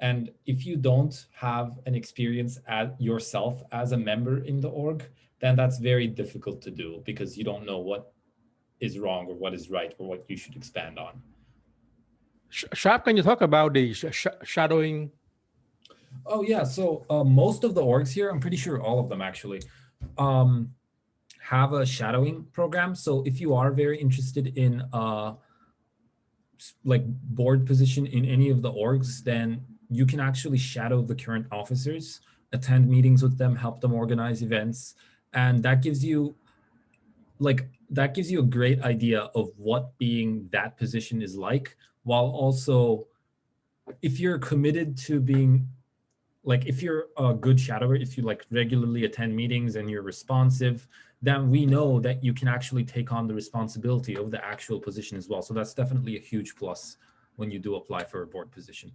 And if you don't have an experience yourself as a member in the org, then that's very difficult to do because you don't know what is wrong or what is right or what you should expand on. Sharp, can you talk about the shadowing? Oh yeah, so most of the orgs here, I'm pretty sure all of them actually, have a shadowing program. So if you are very interested in like board position in any of the orgs, then you can actually shadow the current officers, attend meetings with them, help them organize events. And that gives you a great idea of what being that position is like, while also, if you're committed to being, like if you're a good shadower, if you like regularly attend meetings and you're responsive, then we know that you can actually take on the responsibility of the actual position as well. So that's definitely a huge plus when you do apply for a board position.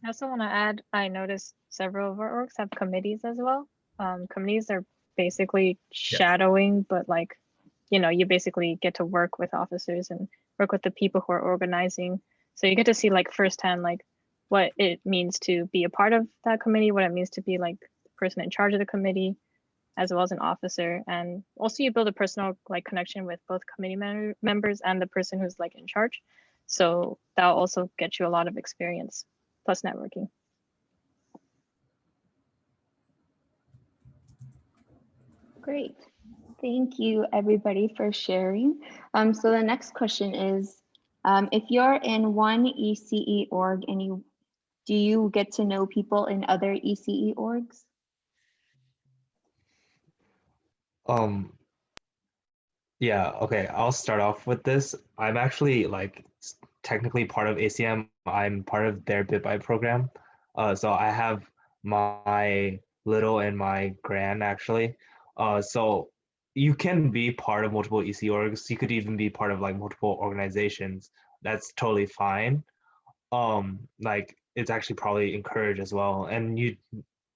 I also want to add, I noticed several of our orgs have committees as well. Committees are basically shadowing, but like, you know, you basically get to work with officers and work with the people who are organizing. So you get to see like firsthand, like what it means to be a part of that committee, what it means to be like the person in charge of the committee, as well as an officer. And also you build a personal like connection with both committee members and the person who's like in charge. So that'll also get you a lot of experience plus networking. Great. Thank you, everybody, for sharing. So the next question is, if you're in one ECE org and do you get to know people in other ECE orgs? Yeah, okay, I'll start off with this. I'm actually like technically part of Acm. I'm part of their BitBuy program. So I have my little and my grand actually. So you can be part of multiple EC orgs. You could even be part of like multiple organizations. That's totally fine. Like it's actually probably encouraged as well. And you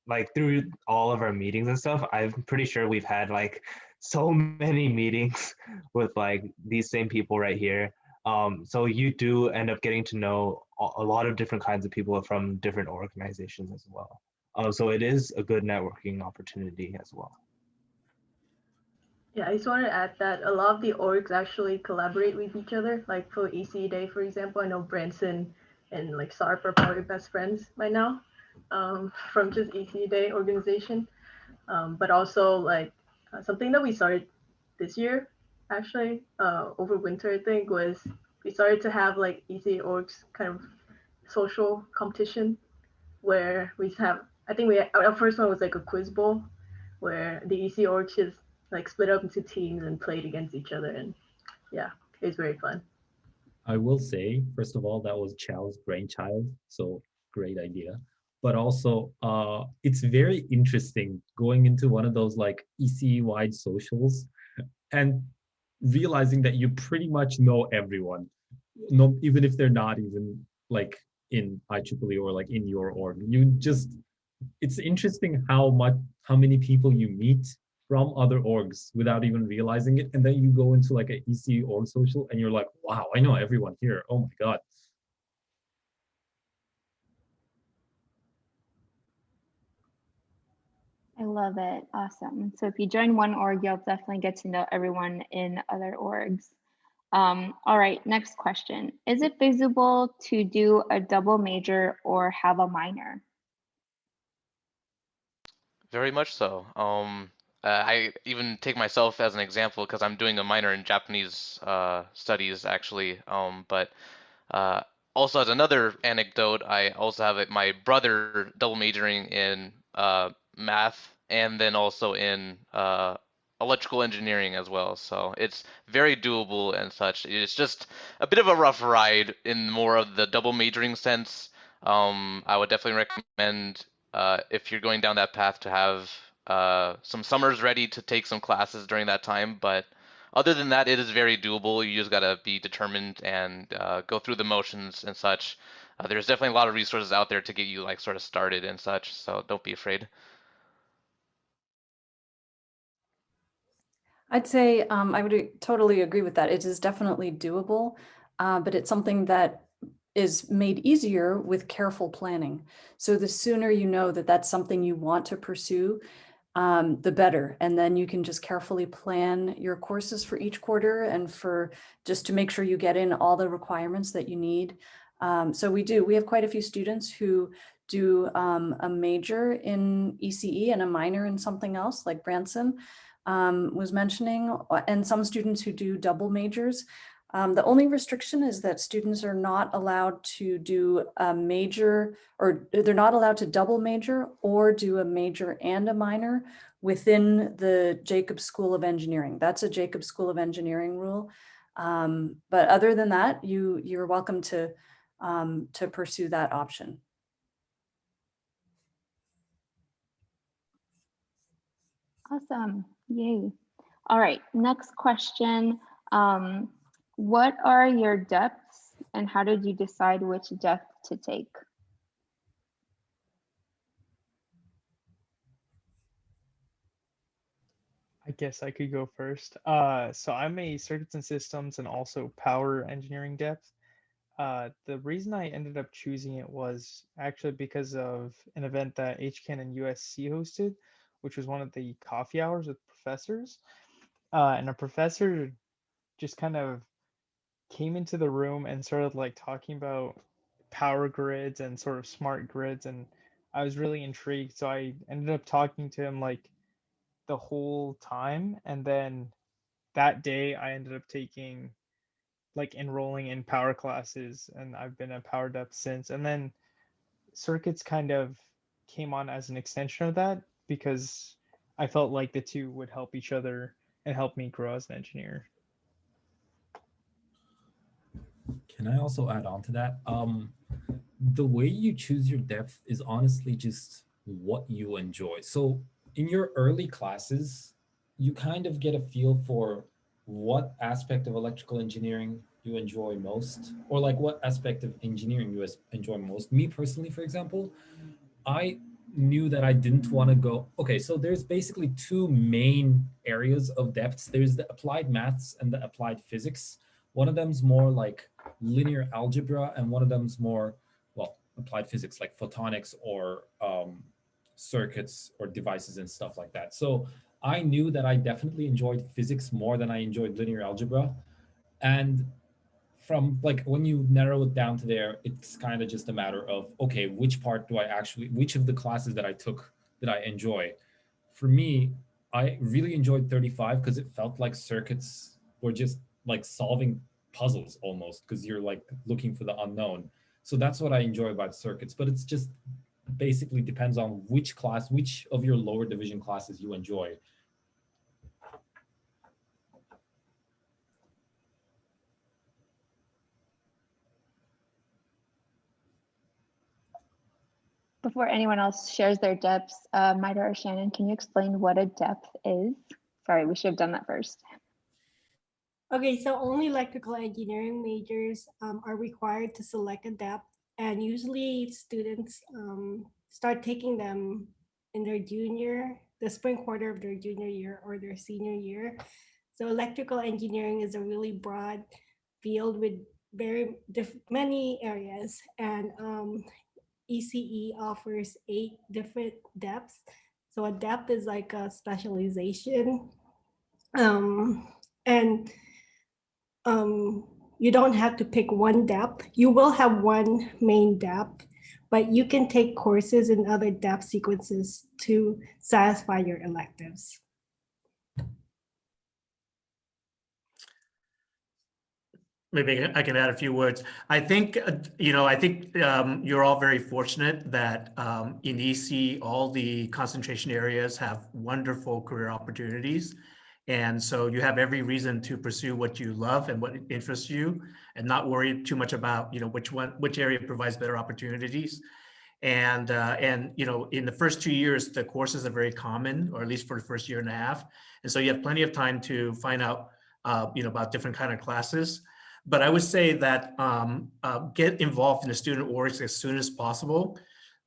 like through all of our meetings and stuff, I'm pretty sure we've had like so many meetings with like these same people right here. So you do end up getting to know a lot of different kinds of people from different organizations as well. So it is a good networking opportunity as well. Yeah, I just wanted to add that a lot of the orgs actually collaborate with each other. Like for EC Day, for example, I know Branson and like Sarp are probably best friends by now from just EC Day organization. But also like something that we started this year, actually, over winter, I think, was we started to have like EC orgs kind of social competition where we have, I think our first one was like a quiz bowl where the EC orgs just like split up into teams and played against each other. And yeah, it was very fun. I will say, first of all, that was Chow's brainchild, so great idea. But also, it's very interesting going into one of those like ECE-wide socials and realizing that you pretty much know everyone, no, even if they're not even like in IEEE or like in your org. It's interesting how many people you meet from other orgs without even realizing it. And then you go into like an EC org social and you're like, wow, I know everyone here. Oh my God. I love it. Awesome. So if you join one org, you'll definitely get to know everyone in other orgs. All right, next question. Is it feasible to do a double major or have a minor? Very much so. I even take myself as an example because I'm doing a minor in Japanese studies actually. But also as another anecdote, I also have my brother double majoring in math and then also in electrical engineering as well. So it's very doable and such. It's just a bit of a rough ride in more of the double majoring sense. I would definitely recommend if you're going down that path to have some summers ready to take some classes during that time. But other than that, it is very doable. You just gotta be determined and go through the motions and such. There's definitely a lot of resources out there to get you like sort of started and such. So don't be afraid. I'd say I would totally agree with that. It is definitely doable, but it's something that is made easier with careful planning. So the sooner you know that that's something you want to pursue, the better. And then you can just carefully plan your courses for each quarter and for just to make sure you get in all the requirements that you need. So we have quite a few students who do a major in ECE and a minor in something else, like Branson was mentioning, and some students who do double majors. The only restriction is that students are not allowed to do a major, or they're not allowed to double major or do a major and a minor within the Jacobs School of Engineering. That's a Jacobs School of Engineering rule. But other than that, you're welcome to pursue that option. Awesome. Yay. All right, next question. What are your depths and how did you decide which depth to take? I guess I could go first. So I'm a circuits and systems and also power engineering depth. The reason I ended up choosing it was actually because of an event that HCAN and USC hosted, which was one of the coffee hours with professors. And a professor just kind of came into the room and started like talking about power grids and sort of smart grids. And I was really intrigued. So I ended up talking to him like the whole time. And then that day I ended up taking like enrolling in power classes and I've been a power depth since. And then circuits kind of came on as an extension of that because I felt like the two would help each other and help me grow as an engineer. Can I also add on to that? The way you choose your depth is honestly just what you enjoy. So in your early classes, you kind of get a feel for what aspect of electrical engineering you enjoy most, or like what aspect of engineering you enjoy most. Me personally, for example, I knew that I didn't want to go. Okay, so there's basically two main areas of depths. There's the applied maths and the applied physics. One of them's more like linear algebra, and one of them's more, well, applied physics, like photonics or circuits or devices and stuff like that. So I knew that I definitely enjoyed physics more than I enjoyed linear algebra. And from like when you narrow it down to there, it's kind of just a matter of, okay, which part do I actually, which of the classes that I took did I enjoy? For me, I really enjoyed 35 because it felt like circuits were just like solving puzzles almost, because you're like looking for the unknown. So that's what I enjoy about circuits, but it's just basically depends on which class, which of your lower division classes you enjoy. Before anyone else shares their depths, Maida or Shannon, can you explain what a depth is? Sorry, we should have done that first. Okay, so only electrical engineering majors are required to select a depth, and usually students start taking them in their the spring quarter of their junior year or their senior year. So electrical engineering is a really broad field with many areas, and ECE offers 8 different depths. So a depth is like a specialization, and you don't have to pick one depth. You will have one main depth, but you can take courses in other depth sequences to satisfy your electives. maybe I can add a few words. I think, you're all very fortunate that in Ece, all the concentration areas have wonderful career opportunities. And so you have every reason to pursue what you love and what interests you and not worry too much about, which area provides better opportunities. And in the first 2 years, the courses are very common, or at least for the first year and a half. And so you have plenty of time to find out, about different kind of classes. But I would say that get involved in the student orgs as soon as possible,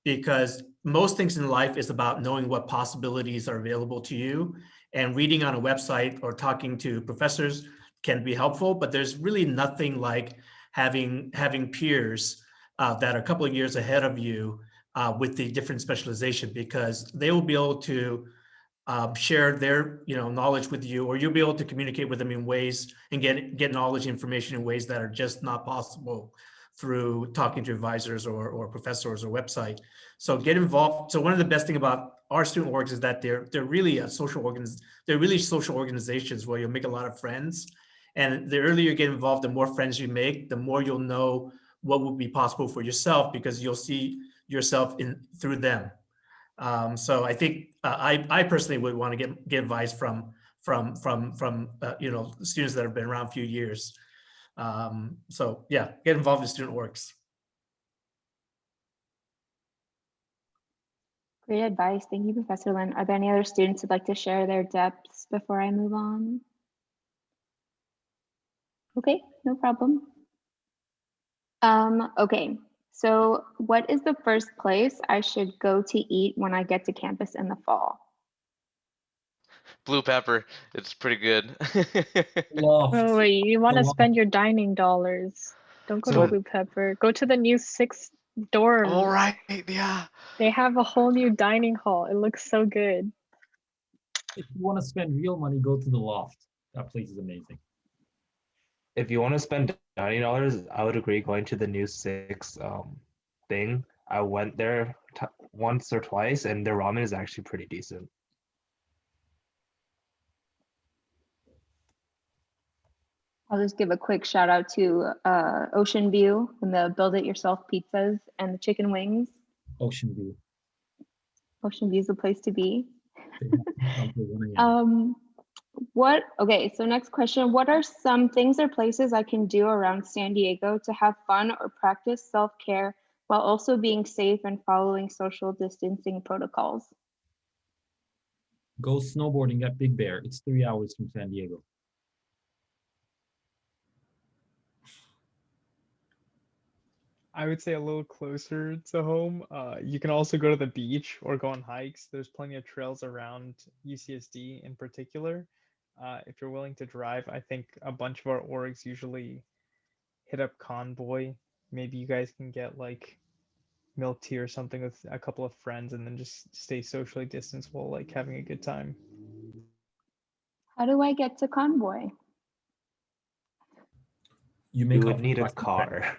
because most things in life is about knowing what possibilities are available to you. And reading on a website or talking to professors can be helpful, but there's really nothing like having peers that are a couple of years ahead of you with the different specialization, because they will be able to share their knowledge with you, or you'll be able to communicate with them in ways and get knowledge information in ways that are just not possible through talking to advisors or professors or website. So get involved. So one of the best thing about our student orgs is that they're really social organizations where you'll make a lot of friends. And the earlier you get involved, the more friends you make, the more you'll know what would be possible for yourself, because you'll see yourself through them. So I think I personally would want to get advice from students that have been around a few years. So yeah, get involved in student orgs. Great advice. Thank you, Professor Lin. Are there any other students who'd like to share their depths before I move on? Okay, no problem. Okay, so what is the first place I should go to eat when I get to campus in the fall? Blue Pepper, it's pretty good. Oh, wait, you want to spend your dining dollars. Don't go So- to Blue Pepper. Go to the new 6th dorm. All right, yeah. They have a whole new dining hall. It looks so good. If you want to spend real money, go to the Loft. That place is amazing. If you want to spend $90, I would agree going to the new 6 thing. I went there once or twice, and their ramen is actually pretty decent. I'll just give a quick shout out to Ocean View and the Build It Yourself pizzas and the chicken wings. Ocean View. Ocean View is the place to be. Until 1 a.m. Okay, so next question. What are some things or places I can do around San Diego to have fun or practice self-care while also being safe and following social distancing protocols? Go snowboarding at Big Bear. It's 3 hours from San Diego. I would say a little closer to home. You can also go to the beach or go on hikes. There's plenty of trails around UCSD in particular. If you're willing to drive, I think a bunch of our orgs usually hit up Convoy. Maybe you guys can get like milk tea or something with a couple of friends and then just stay socially distanced while like having a good time. How do I get to Convoy? You would need a car,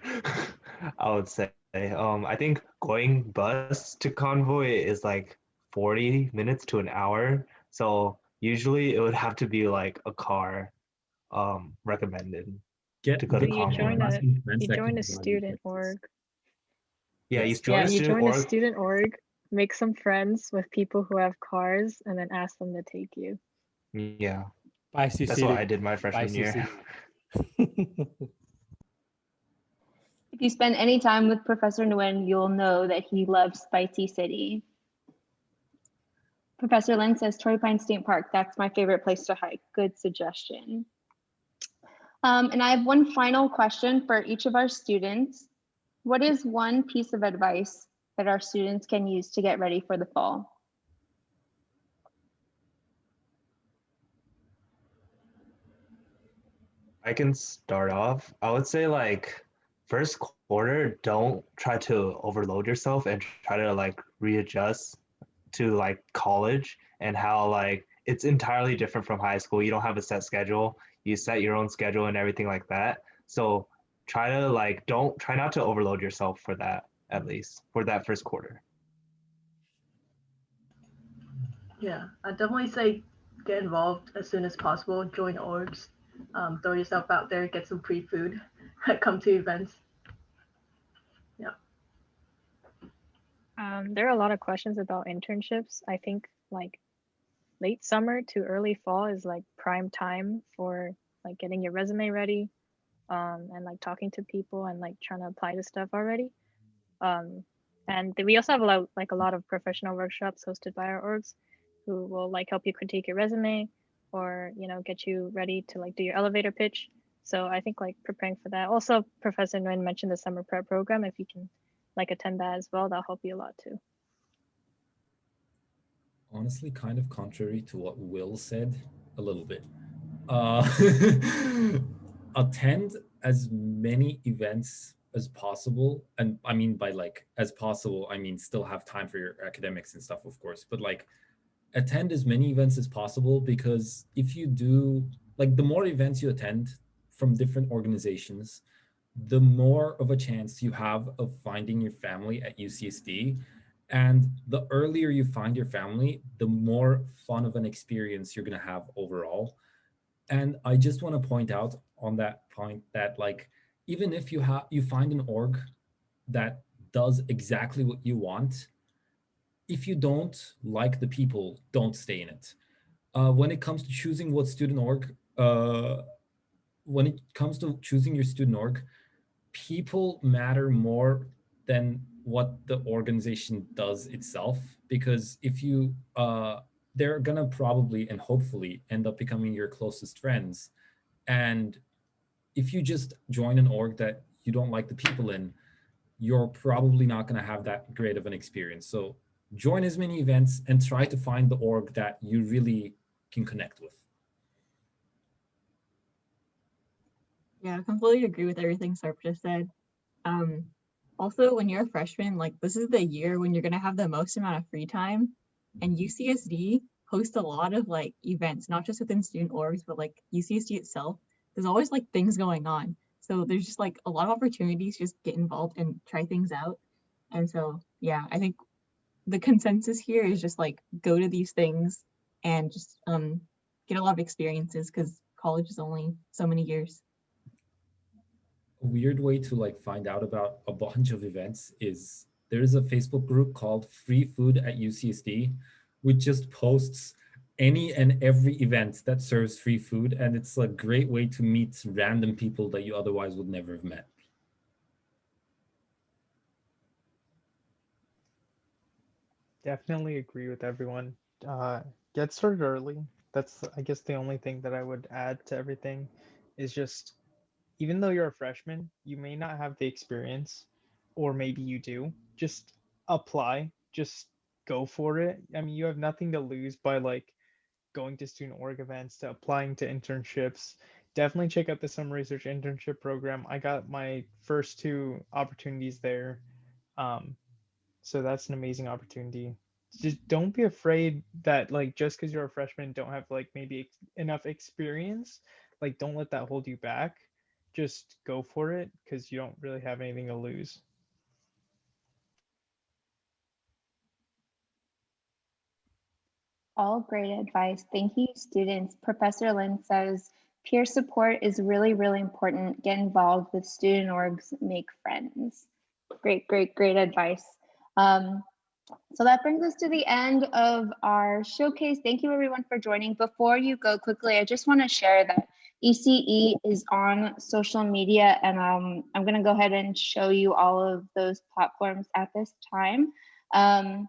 I would say. I think going bus to Convoy is like 40 minutes to an hour. So usually it would have to be like a car recommended to go to You Convoy. join a student org. Yeah, Yes. you join a you student join a org. student org, make some friends with people who have cars, and then ask them to take you. Yeah, Spicy that's City. what I did my freshman Spicy year. City. If you spend any time with Professor Nguyen, you'll know that he loves Spicy City. Professor Lin says Torrey Pines State Park. That's my favorite place to hike. Good suggestion. And I have one final question for each of our students. What is one piece of advice that our students can use to get ready for the fall? I can start off. I would say like first quarter, don't try to overload yourself and try to like readjust to like college and how like it's entirely different from high school. You don't have a set schedule. You set your own schedule and everything like that. So try not to overload yourself for that, at least for that first quarter. Yeah, I'd definitely say get involved as soon as possible. Join orgs, throw yourself out there, get some free food. come to events. Yeah. There are a lot of questions about internships. I think like late summer to early fall is like prime time for like getting your resume ready, and like talking to people and like trying to apply to stuff already. And we also have a lot of professional workshops hosted by our orgs who will like help you critique your resume or, you know, get you ready to like do your elevator pitch. So I think like preparing for that. Also, Professor Nguyen mentioned the summer prep program. If you can like attend that as well, that'll help you a lot too. Honestly, kind of contrary to what Will said a little bit. Uh, attend as many events as possible. And I mean by like as possible, I mean still have time for your academics and stuff, of course, but like attend as many events as possible, because if you do, like the more events you attend from different organizations, the more of a chance you have of finding your family at UCSD. And the earlier you find your family, the more fun of an experience you're going to have overall. And I just want to point out on that point that like, even if you find an org that does exactly what you want, if you don't like the people, don't stay in it. When it comes to choosing what student org, when it comes to choosing your student org, people matter more than what the organization does itself. Because if you, they're gonna probably and hopefully end up becoming your closest friends. And if you just join an org that you don't like the people in, you're probably not going to have that great of an experience. So join as many events and try to find the org that you really can connect with. Yeah, I completely agree with everything Sarp just said. Also, when you're a freshman, like this is the year when you're gonna have the most amount of free time, and UCSD hosts a lot of like events, not just within student orgs, but like UCSD itself. There's always like things going on, so there's just like a lot of opportunities to just get involved and try things out. And so, yeah, I think the consensus here is just like go to these things and just get a lot of experiences, because college is only so many years. A weird way to like find out about a bunch of events is there's a Facebook group called Free Food at UCSD, which just posts any and every event that serves free food. And it's a great way to meet random people that you otherwise would never have met. Definitely agree with everyone. Get started early. That's, I guess, the only thing that I would add to everything is just, even though you're a freshman, you may not have the experience, or maybe you do. Just apply. Just go for it. I mean, you have nothing to lose by like going to student org events, to applying to internships. Definitely check out the summer research internship program. I got my first 2 opportunities there. So that's an amazing opportunity. Just don't be afraid that like just because you're a freshman and don't have like maybe enough experience, like don't let that hold you back. Just go for it, because you don't really have anything to lose. All great advice. Thank you, students. Professor Lin says peer support is really, really important. Get involved with student orgs, make friends. Great, great, great advice. So that brings us to the end of our showcase. Thank you everyone for joining. Before you go quickly, I just want to share that ECE is on social media, and I'm going to go ahead and show you all of those platforms at this time. Oh,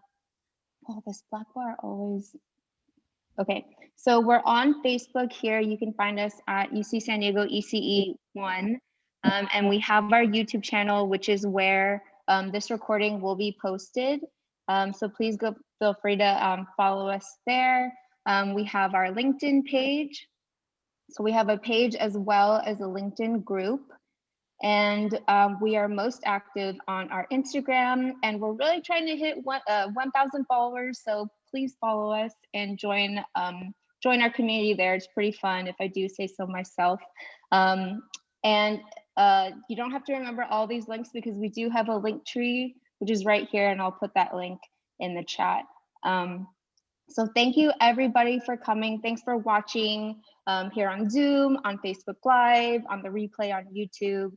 this black bar always. Okay, so we're on Facebook here. You can find us at UC San Diego ECE1, and we have our YouTube channel, which is where this recording will be posted. So please feel free to follow us there. We have our LinkedIn page. So we have a page as well as a LinkedIn group. And we are most active on our Instagram, and we're really trying to hit 1,000 followers. So please follow us and join our community there. It's pretty fun, if I do say so myself. And you don't have to remember all these links, because we do have a link tree, which is right here, and I'll put that link in the chat. So thank you everybody for coming. Thanks for watching here on Zoom, on Facebook Live, on the replay on YouTube.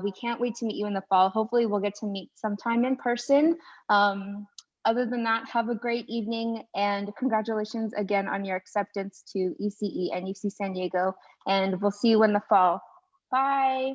We can't wait to meet you in the fall. Hopefully we'll get to meet sometime in person. Other than that, have a great evening and congratulations again on your acceptance to ECE and UC San Diego. And we'll see you in the fall. Bye.